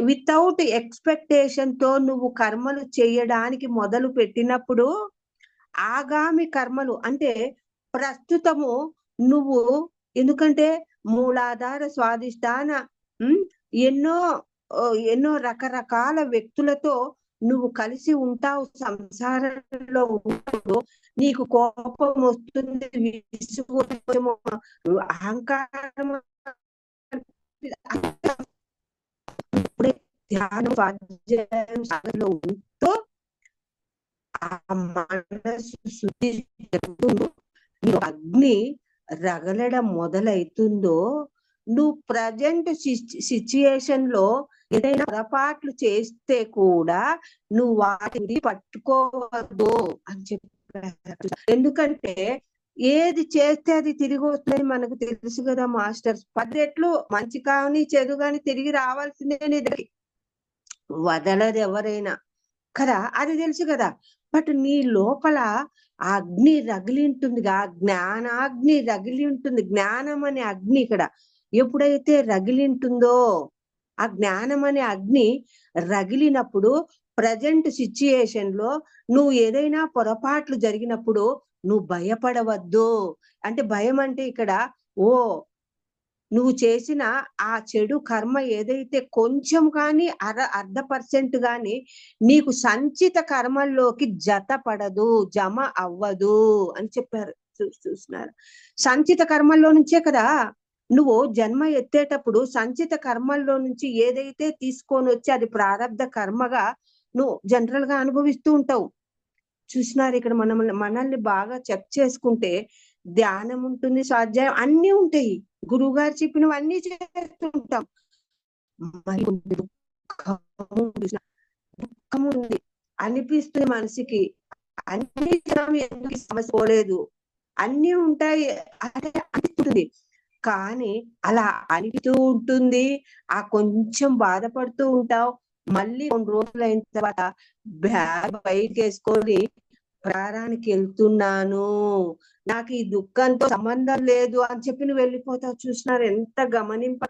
వితౌట్ ఎక్స్పెక్టేషన్ తో నువ్వు కర్మలు చేయడానికి మొదలు పెట్టినప్పుడు ఆగామి కర్మలు అంటే ప్రస్తుతము నువ్వు ఎందుకంటే మూలాధార స్వాధిష్టాన ఎన్నో రకరకాల వ్యక్తులతో నువ్వు కలిసి ఉంటావు. సంసారంలో ఉంటావు, నీకు కోపం వస్తుంది, విసుగు, అహంకారం, ధ్యానం స్వాధ్యాయంలో ఉంటూ ఆ మనసు శుద్ధి జరుగుతుందో, అగ్ని రగలడం మొదలైతుందో, నువ్వు ప్రజెంట్ సిచ్యుయేషన్ లో ఏదైనా పొరపాట్లు చేస్తే కూడా నువ్వు వాటిని పట్టుకోవద్దు అని చెప్పారు. ఎందుకంటే ఏది చేస్తే అది తిరిగి వస్తుందని మనకు తెలుసు కదా మాస్టర్స్. 10 రెట్లు మంచి కాని చెడు కాని తిరిగి రావాల్సిందే, వదలదు ఎవరైనా కదా, అది తెలుసు కదా. బట్ నీ లోపల ఆ అగ్ని రగిలి ఉంటుంది, ఆ జ్ఞానాగ్ని రగిలి ఉంటుంది. జ్ఞానం అనే అగ్ని ఇక్కడ ఎప్పుడైతే రగిలింటుందో, ఆ జ్ఞానం అనే అగ్ని రగిలినప్పుడు ప్రజెంట్ సిచ్యుయేషన్ లో నువ్వు ఏదైనా పొరపాట్లు జరిగినప్పుడు నువ్వు భయపడవద్దు. అంటే భయం అంటే ఇక్కడ నువ్వు చేసిన ఆ చెడు కర్మ ఏదైతే కొంచెం కానీ 0.5% కానీ నీకు సంచిత కర్మల్లోకి జతపడదు, జమ అవ్వదు అని చెప్పారు. చూస్తున్నారు, సంచిత కర్మల్లో నుంచే కదా నువ్వు జన్మ ఎత్తేటప్పుడు సంచిత కర్మల్లో నుంచి ఏదైతే తీసుకొని వచ్చి అది ప్రారంధ కర్మగా నువ్వు జనరల్ గా అనుభవిస్తూ ఉంటావు. చూసినారు, ఇక్కడ మనల్ని బాగా చెక్ చేసుకుంటే ధ్యానం ఉంటుంది, స్వాధ్యాయం అన్ని ఉంటాయి, గురువు గారు చెప్పినవన్నీ చేస్తుంటాం. దుఃఖము ఉంది అనిపిస్తుంది మనసుకి, అన్ని ఎందుకు సమస్య పోలేదు, అన్ని ఉంటాయి అంటే అనిపిస్తుంది. కానీ అలా అనిపిస్తూ ఉంటుంది, ఆ కొంచెం బాధపడుతూ ఉంటావు. మళ్ళీ 2 రోజులు అయిన తర్వాత బ్యాగ్ బయటకు వేసుకొని ప్రారానికి వెళ్తున్నాను, నాకు ఈ దుఃఖంతో సంబంధం లేదు అని చెప్పి నువ్వు వెళ్ళిపోతావు. చూసినారు ఎంత గమనింప.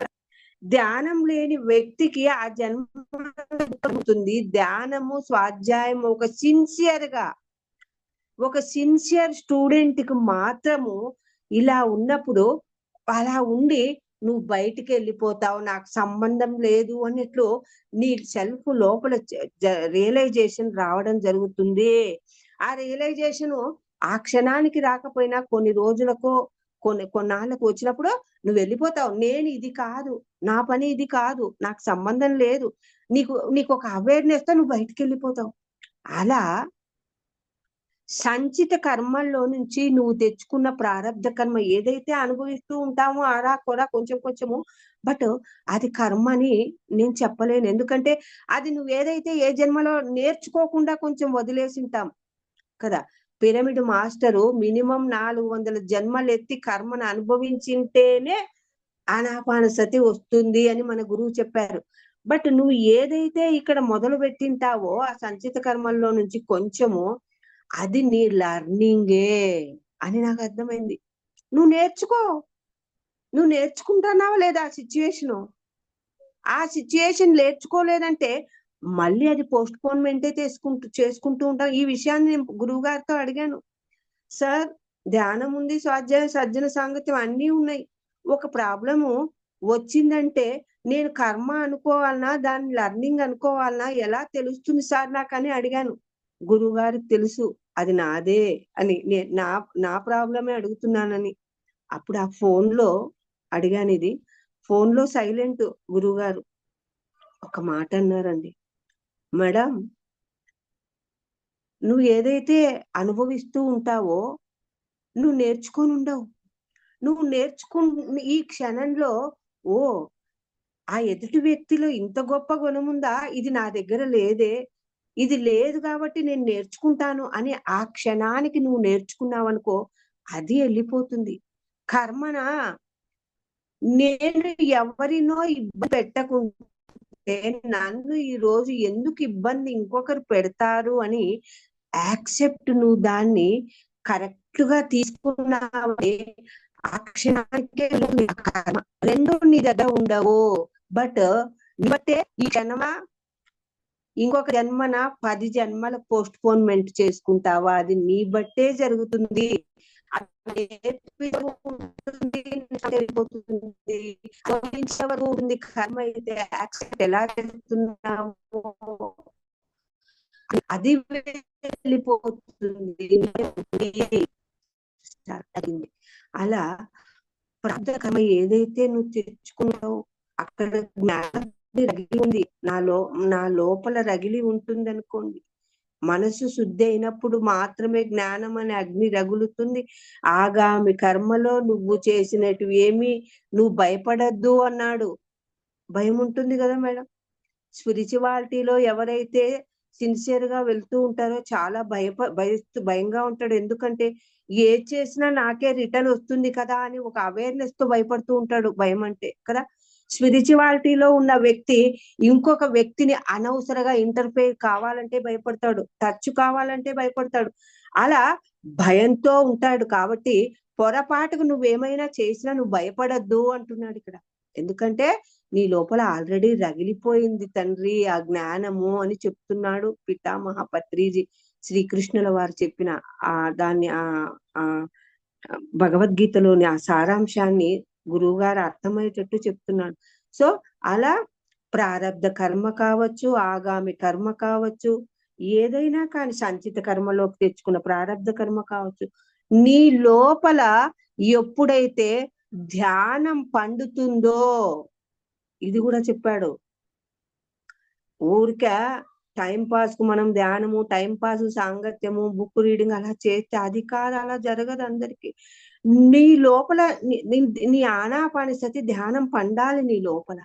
ధ్యానం లేని వ్యక్తికి ఆ జన్మ ధ్యానము స్వాధ్యాయం ఒక సిన్సియర్ స్టూడెంట్ కి మాత్రము ఇలా ఉన్నప్పుడు అలా ఉండి నువ్వు బయటికి వెళ్ళిపోతావు, నాకు సంబంధం లేదు అన్నట్లు నీ సెల్ఫ్ లోపల రియలైజేషన్ రావడం జరుగుతుంది. ఆ రియలైజేషన్ ఆ క్షణానికి రాకపోయినా కొన్ని రోజులకో కొన్నాళ్ళకు వచ్చినప్పుడు నువ్వు వెళ్ళిపోతావు. నేను ఇది కాదు, నా పని ఇది కాదు, నాకు సంబంధం లేదు, నీకు ఒక అవేర్నెస్ తో నువ్వు బయటికి వెళ్ళిపోతావు. అలా సంచిత కర్మల్లో నుంచి నువ్వు తెచ్చుకున్న ప్రారంధ కర్మ ఏదైతే అనుభవిస్తూ ఉంటామో అలా కూడా కొంచెము, బట్ అది కర్మని నేను చెప్పలేను. ఎందుకంటే అది నువ్వు ఏదైతే ఏ జన్మలో నేర్చుకోకుండా కొంచెం వదిలేసి ఉంటాం కదా. పిరమిడ్ మాస్టరు మినిమం 400 జన్మలు ఎత్తి కర్మను అనుభవించింటేనే ఆనాపానసతి వస్తుంది అని మన గురువు చెప్పారు. బట్ నువ్వు ఏదైతే ఇక్కడ మొదలు పెట్టింటావో ఆ సంచిత కర్మల్లో నుంచి కొంచెము, అది నీ లర్నింగే అని నాకు అర్థమైంది. నువ్వు నేర్చుకుంటున్నావా లేదా ఆ సిచ్యుయేషన్ నేర్చుకోలేదంటే మళ్ళీ అది పోస్ట్ పోన్మెంటే చేసుకుంటూ ఉంటాం. ఈ విషయాన్ని నేను గురువు గారితో అడిగాను. సార్, ధ్యానం ఉంది, స్వాధ్యాయ సజ్జన సాంగత్యం అన్నీ ఉన్నాయి. ఒక ప్రాబ్లము వచ్చిందంటే నేను కర్మ అనుకోవాలనా, దాన్ని లర్నింగ్ అనుకోవాలనా, ఎలా తెలుస్తుంది సార్ నాకని అడిగాను. గురువు గారికి తెలుసు అది నాదే అని, నా నా ప్రాబ్లమే అడుగుతున్నానని. అప్పుడు ఆ ఫోన్ లో అడిగాను ఇది. ఫోన్ లో సైలెంట్. గురువు గారు ఒక మాట అన్నారండి, మేడం, నువ్వు ఏదైతే అనుభవిస్తూ ఉంటావో నువ్వు నేర్చుకొని ఉండవు. నువ్వు ఈ క్షణంలో ఓ ఆ ఎదుటి వ్యక్తిలో ఇంత గొప్ప గుణం ఉందా, ఇది నా దగ్గర లేదే, ఇది లేదు కాబట్టి నేను నేర్చుకుంటాను అని ఆ క్షణానికి నువ్వు నేర్చుకున్నావు అనుకో, అది వెళ్ళిపోతుంది. కర్మన నేను ఎవరినో ఇబ్బంది పెట్టకుంటే నన్ను ఈ రోజు ఎందుకు ఇబ్బంది ఇంకొకరు పెడతారు అని యాక్సెప్ట్, నువ్వు దాన్ని కరెక్ట్ గా తీసుకున్నావే, ఆ క్షణానికే కర్మ. రెండు నీ దగ్గర ఉండవు. బట్ బట్టే ఈ క్షణమా ఇంకొక జన్మన 10 జన్మల పోస్ట్ పోన్మెంట్ చేసుకుంటావా, అది నీ బట్టే జరుగుతుంది. కర్మ అయితే యాక్సెప్ట్ ఎలా చేస్తున్నావు, అది వెళ్ళిపోతుంది. అలా ప్రారంధ కర్మ ఏదైతే నువ్వు తెచ్చుకున్నావు, అక్కడ జ్ఞానం రగిలి ఉంది, నా లోపల రగిలి ఉంటుంది అనుకోండి. మనసు శుద్ధి అయినప్పుడు మాత్రమే జ్ఞానం అనే అగ్ని రగులుతుంది. ఆగామి కర్మలో నువ్వు చేసినట్టు ఏమి నువ్వు భయపడద్దు అన్నాడు. భయం ఉంటుంది కదా మేడం. స్పిరిచువాలిటీలో ఎవరైతే సిన్సియర్ గా వెళ్తూ ఉంటారో చాలా భయంగా ఉంటాడు. ఎందుకంటే ఏ చేసినా నాకే రిటర్న్ వస్తుంది కదా అని ఒక అవేర్నెస్ తో భయపడుతూ ఉంటాడు. భయం అంటే కదా. స్పిరిచువాలిటీలో ఉన్న వ్యక్తి ఇంకొక వ్యక్తిని అనవసరంగా ఇంటర్ఫేర్ కావాలంటే భయపడతాడు, టచ్ కావాలంటే భయపడతాడు. అలా భయంతో ఉంటాడు. కాబట్టి పొరపాటుకు నువ్వేమైనా చేసినా నువ్వు భయపడద్దు అంటున్నాడు ఇక్కడ. ఎందుకంటే నీ లోపల ఆల్రెడీ రగిలిపోయింది తండ్రి ఆ జ్ఞానము అని చెప్తున్నాడు పితామహ పత్రిజీ. శ్రీకృష్ణుల వారు చెప్పిన దాన్ని భగవద్గీతలోని ఆ సారాంశాన్ని గురువు గారు అర్థమయ్యేటట్టు చెప్తున్నాడు. సో అలా ప్రారబ్ధ కర్మ కావచ్చు, ఆగామి కర్మ కావచ్చు, ఏదైనా కానీ సంచిత కర్మలోకి తెచ్చుకున్న ప్రారబ్ధ కర్మ కావచ్చు, నీ లోపల ఎప్పుడైతే ధ్యానం పండుతుందో, ఇది కూడా చెప్పాడు. ఊరిక టైం పాస్ కు మనం ధ్యానము, టైం పాస్ సాంగత్యము, బుక్ రీడింగ్ అలా చేస్తే అది కాదు, అలా జరగదు అందరికి. నీ లోపల నీ ఆనాపానసతి ధ్యానం పండాలి నీ లోపల.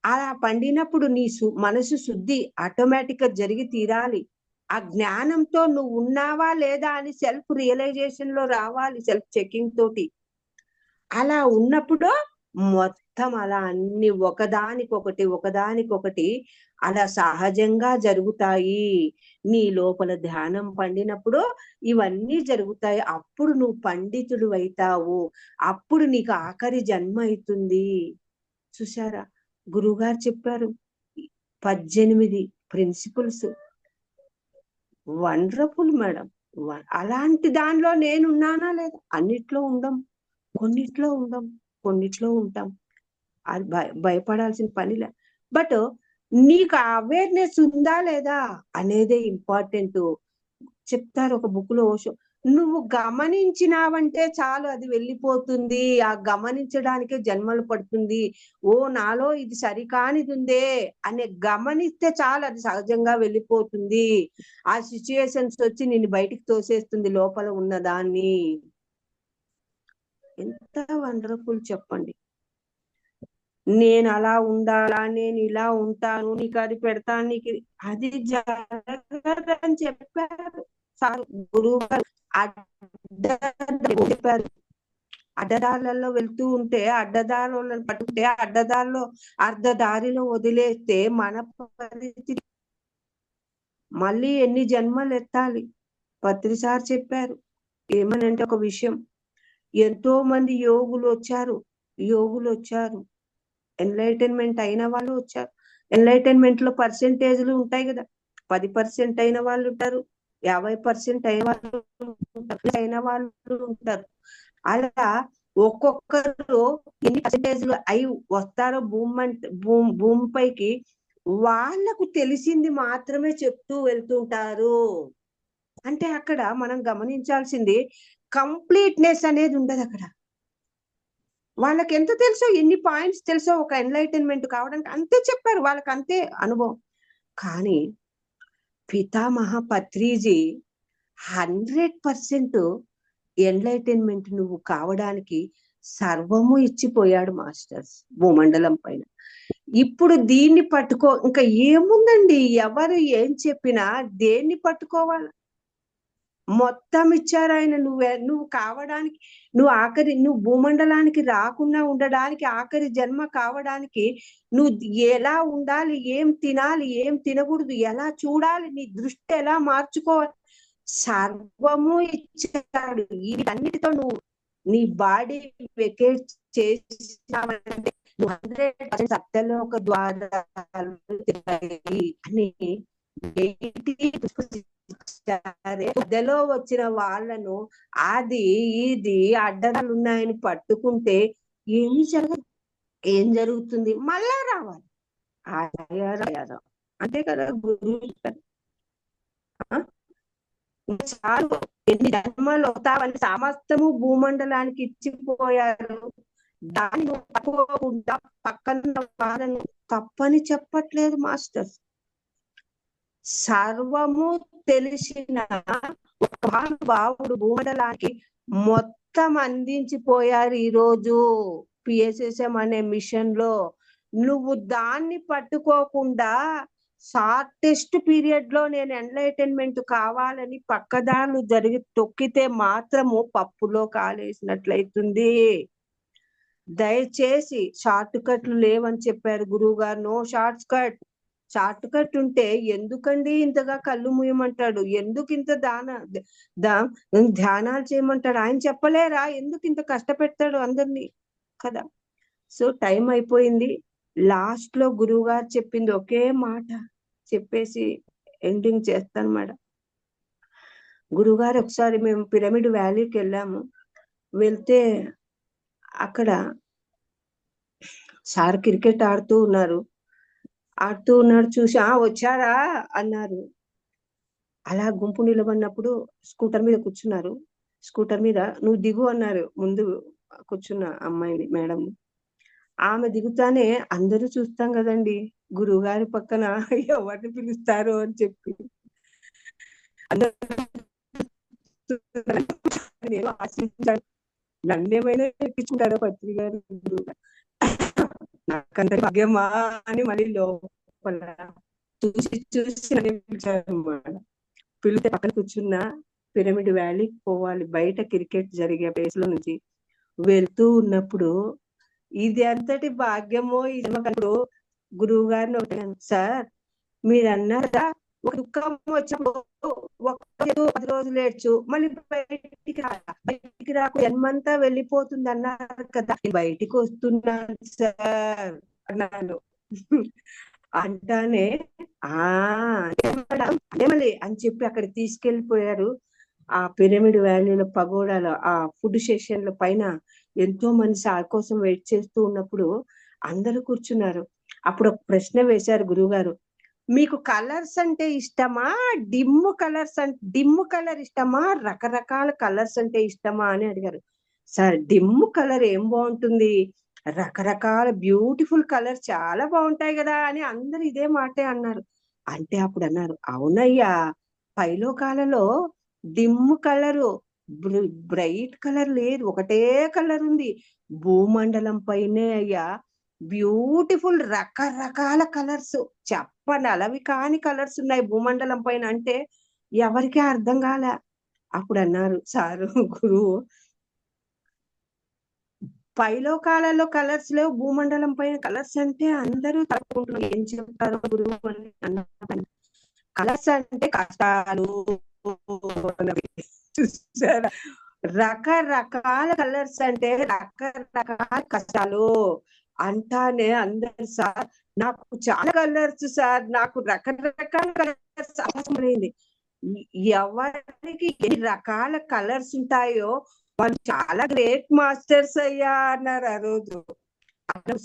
అలా పండినప్పుడు నీ మనసు శుద్ధి ఆటోమేటిక్ గా జరిగి తీరాలి. ఆ జ్ఞానంతో నువ్వు ఉన్నావా లేదా అని సెల్ఫ్ రియలైజేషన్ లో రావాలి, సెల్ఫ్ చెకింగ్ తోటి. అలా ఉన్నప్పుడు మొత్తం అలా అన్ని ఒకదానికొకటి అలా సహజంగా జరుగుతాయి. నీ లోపల ధ్యానం పండినప్పుడు ఇవన్నీ జరుగుతాయి. అప్పుడు నువ్వు పండితుడు అవుతావు. అప్పుడు నీకు ఆఖరి జన్మ అవుతుంది. చూసారా, గురువుగారు చెప్పారు 18 ప్రిన్సిపల్స్. Wonderful madam. అలాంటి దానిలో నేనున్నానా లేదా? అన్నిట్లో ఉండం, కొన్నిట్లో ఉండం, కొన్నిట్లో ఉంటాం. అది భయపడాల్సిన పనిలే. బట్ నీకు అవేర్నెస్ ఉందా లేదా అనేదే ఇంపార్టెంట్. చెప్తారు ఒక బుక్ లో ఓషో, నువ్వు గమనించినావంటే చాలు, అది వెళ్ళిపోతుంది. ఆ గమనించడానికే జన్మలు పడుతుంది. ఓ నాలో ఇది సరికానిది ఉందే అనే గమనిస్తే చాలు, అది సహజంగా వెళ్ళిపోతుంది. ఆ సిచ్యుయేషన్స్ వచ్చి నిన్ను బయటికి తోసేస్తుంది లోపల ఉన్నదాన్ని. ఎంత వండర్ఫుల్ చెప్పండి. నేను అలా ఉండాలా, నేను ఇలా ఉంటాను, నీకు అది పెడతాను, నీకు అది జరగదని చెప్పారు సార్ గురువు గారు. చెప్పారు అడ్డదారులలో వెళ్తూ ఉంటే, అడ్డదారులను పట్టుకుంటే, అడ్డదారిలో అర్ధదారిలో వదిలేస్తే మన పరిస్థితి మళ్ళీ ఎన్ని జన్మలు ఎత్తాలి. పత్రిసార్ చెప్పారు ఏమనంటే ఒక విషయం, ఎంతో మంది యోగులు వచ్చారు, ఎన్లైటన్మెంట్ అయిన వాళ్ళు వచ్చారు. ఎన్లైటన్మెంట్ లో పర్సెంటేజ్లు ఉంటాయి కదా, 10% అయిన వాళ్ళు ఉంటారు, 50% అయిన వాళ్ళు ఉంటారు. అలా ఒక్కొక్కరు ఎన్ని పర్సెంటేజ్లు అయి వస్తారో భూమి పైకి వాళ్ళకు తెలిసింది మాత్రమే చెప్తూ వెళ్తుంటారు. అంటే అక్కడ మనం గమనించాల్సింది కంప్లీట్నెస్ అనేది ఉండదు అక్కడ. వాళ్ళకి ఎంత తెలుసో, ఎన్ని పాయింట్స్ తెలుసో ఒక ఎన్లైటన్మెంట్ కావడానికి అంతే చెప్పారు, వాళ్ళకి అంతే అనుభవం. కానీ పితామహ పత్రిజీ 100% ఎన్లైటన్మెంట్ నువ్వు కావడానికి సర్వము ఇచ్చిపోయాడు మాస్టర్స్ భూమండలం పైన. ఇప్పుడు దీన్ని పట్టుకో, ఇంకా ఏముందండి, ఎవరు ఏం చెప్పినా దేన్ని పట్టుకోవాలి, మొత్తం ఇచ్చారు ఆయన. నువ్వు కావడానికి, నువ్వు భూమండలానికి రాకుండా ఉండడానికి, ఆఖరి జన్మ కావడానికి నువ్వు ఎలా ఉండాలి, ఏం తినాలి, ఏం తినకూడదు, ఎలా చూడాలి, నీ దృష్టి ఎలా మార్చుకోవాలి, సర్వము ఇచ్చాడు. వీటన్నిటితో నువ్వు నీ బాడీ వెకేట్ చేసినావంటే 100% సత్యలోక ద్వారాలు అని మధ్యలో వచ్చిన వాళ్ళను అది ఇది అడ్డలు ఉన్నాయని పట్టుకుంటే ఏమి జరగదు. ఏం జరుగుతుంది, మళ్ళా రావాలి. అంతే కదా గురువు. చాలు, ఎన్ని జన్మలు అవుతావని సమస్తము భూమండలానికి ఇచ్చిపోయారు. దాన్ని పట్టుకోకుండా పక్కన వాళ్ళను తప్పని చెప్పట్లేదు మాస్టర్స్. సర్వము తెలిసిన ఒక మహానుభావుడు భూమండలానికి మొత్తం అందించిపోయారు ఈ రోజు పిఎస్ఎస్ఎం అనే మిషన్ లో. నువ్వు దాన్ని పట్టుకోకుండా షార్టెస్ట్ పీరియడ్ లో నేను ఎన్లైటన్మెంట్ కావాలని పక్కదారులు జరిగి తొక్కితే మాత్రము పప్పులో కాలేసినట్లయితుంది. దయచేసి షార్ట్ కట్లు లేవని చెప్పారు గురువు గారు. No shortcut. Shortcut ఉంటే ఎందుకండి ఇంతగా కళ్ళు మూయమంటాడు, ఎందుకు ఇంత ధ్యానాలు చేయమంటాడు, ఆయన చెప్పలేరా? ఎందుకు ఇంత కష్టపెడతాడు అందరినీ కదా. సో టైం అయిపోయింది. లాస్ట్ లో గురువు గారు చెప్పింది ఒకే మాట చెప్పేసి ఎండింగ్ చేస్తాను మేడం. గురువు గారు ఒకసారి మేము పిరమిడ్ వ్యాలీకి వెళ్ళాము. వెళ్తే అక్కడ సార్ క్రికెట్ ఆడుతూ ఉన్నాడు చూసి వచ్చారా అన్నారు. అలా గుంపు నిలబడినప్పుడు స్కూటర్ మీద కూర్చున్నారు. స్కూటర్ మీద నువ్వు దిగు అన్నారు ముందు కూర్చున్న అమ్మాయిని, మేడం. ఆమె దిగుతానే అందరూ చూస్తాం కదండి గురువు గారి పక్కన ఎవరిని పిలుస్తారు అని చెప్పి నన్నేమైనా ఎక్కించుకుంటారో పత్రి గారు, నాకంత భాగ్యమా అని మళ్ళీ లోపల చూసి పిలిచారు. పిలితే పక్కన కూర్చున్న పిరమిడ్ వ్యాలీకి పోవాలి, బయట క్రికెట్ జరిగే ప్లేస్ లో నుంచి వెళ్తూ ఉన్నప్పుడు ఇది అంతటి భాగ్యమో ఇది గురువు గారిని ఒకటి, సార్ మీరు అన్నారా ఒక దుఃఖం వచ్చినప్పుడు 10 రోజులు ఏడ్చు, మళ్ళీ బయటికి రాకు జన్మంతా వెళ్ళిపోతుంది అన్నారు కదా, బయటికి వస్తున్నాను సార్ అన్నాను. అంటానే మళ్ళీ అని చెప్పి అక్కడ తీసుకెళ్లిపోయారు. ఆ పిరమిడ్ వ్యాలీలో పగోడాలో ఆ ఫుడ్ సెషన్ల పైన ఎంతో మంది సార్ కోసం వెయిట్ చేస్తూ ఉన్నప్పుడు అందరూ కూర్చున్నారు. అప్పుడు ఒక ప్రశ్న వేశారు గురువు గారు, మీకు కలర్స్ అంటే ఇష్టమా, డిమ్ కలర్ ఇష్టమా, రకరకాల కలర్స్ అంటే ఇష్టమా అని అడిగారు. సార్ డిమ్ కలర్ ఏం బాగుంటుంది, రకరకాల బ్యూటిఫుల్ కలర్స్ చాలా బాగుంటాయి కదా అని అందరు ఇదే మాటే అన్నారు. అంటే అప్పుడు అన్నారు, అవునయ్యా పైలోకాలలో డిమ్ కలరు బ్రైట్ కలర్ లేదు, ఒకటే కలర్ ఉంది. భూమండలం పైనే అయ్యా బ్యూటిఫుల్ రకరకాల కలర్స్, చెప్పనలవి కాని కలర్స్ ఉన్నాయి భూమండలం పైన. అంటే ఎవరికీ అర్థం కాలే. అప్పుడు అన్నారు సారు గురువు, పైలోకాలలో కలర్స్ లేవు, భూమండలం పైన కలర్స్ అంటే అందరూ తప్పుకుంటున్నారు, ఏం చెప్తారు గురువు అని అన్నారు. కలర్స్ అంటే కష్టాలు, చూసారా, రకరకాల కలర్స్ అంటే రకరకాల కష్టాలు అంటానే అందరు సార్ నాకు చాలా కలర్స్ సార్, నాకు రకరకాల కలర్స్ అవసరమైంది. ఎవరికి ఎన్ని రకాల కలర్స్ ఉంటాయో వాళ్ళు చాలా గ్రేట్ మాస్టర్స్ అయ్యా అన్నారు ఆ రోజు.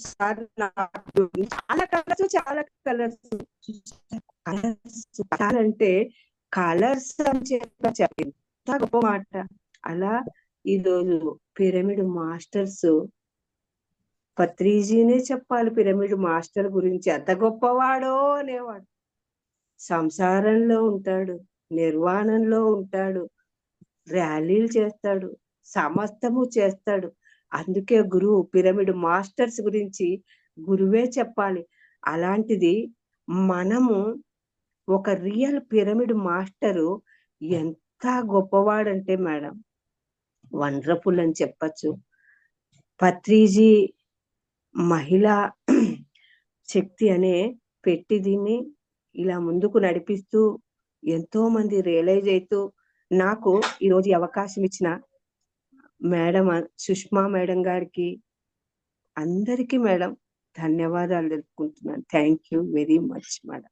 సార్ నాకు చాలా కలర్స్, చాలా కలర్స్ కలర్స్ అంటే కలర్స్ అని చెప్పి ఎంత గొప్ప మాట. అలా ఈరోజు పిరమిడ్ మాస్టర్స్ పత్రిజీనే చెప్పాలి. పిరమిడ్ మాస్టర్ గురించి ఎంత గొప్పవాడో అనేవాడు. సంసారంలో ఉంటాడు, నిర్వాణంలో ఉంటాడు, ర్యాలీలు చేస్తాడు, సమస్తము చేస్తాడు. అందుకే గురువు పిరమిడ్ మాస్టర్స్ గురించి గురువే చెప్పాలి. అలాంటిది మనము ఒక రియల్ పిరమిడ్ మాస్టరు ఎంత గొప్పవాడంటే మేడం వండర్ఫుల్ అని చెప్పచ్చు. పత్రిజీ మహిళా శక్తి అనే పెట్టి దీన్ని ఇలా ముందుకు నడిపిస్తూ ఎంతో మంది రియలైజ్ అవుతూ నాకు ఈరోజు అవకాశం ఇచ్చిన మేడం సుష్మా మేడం గారికి అందరికీ మేడం ధన్యవాదాలు తెలుపుకుంటున్నాను. Thank you very much madam.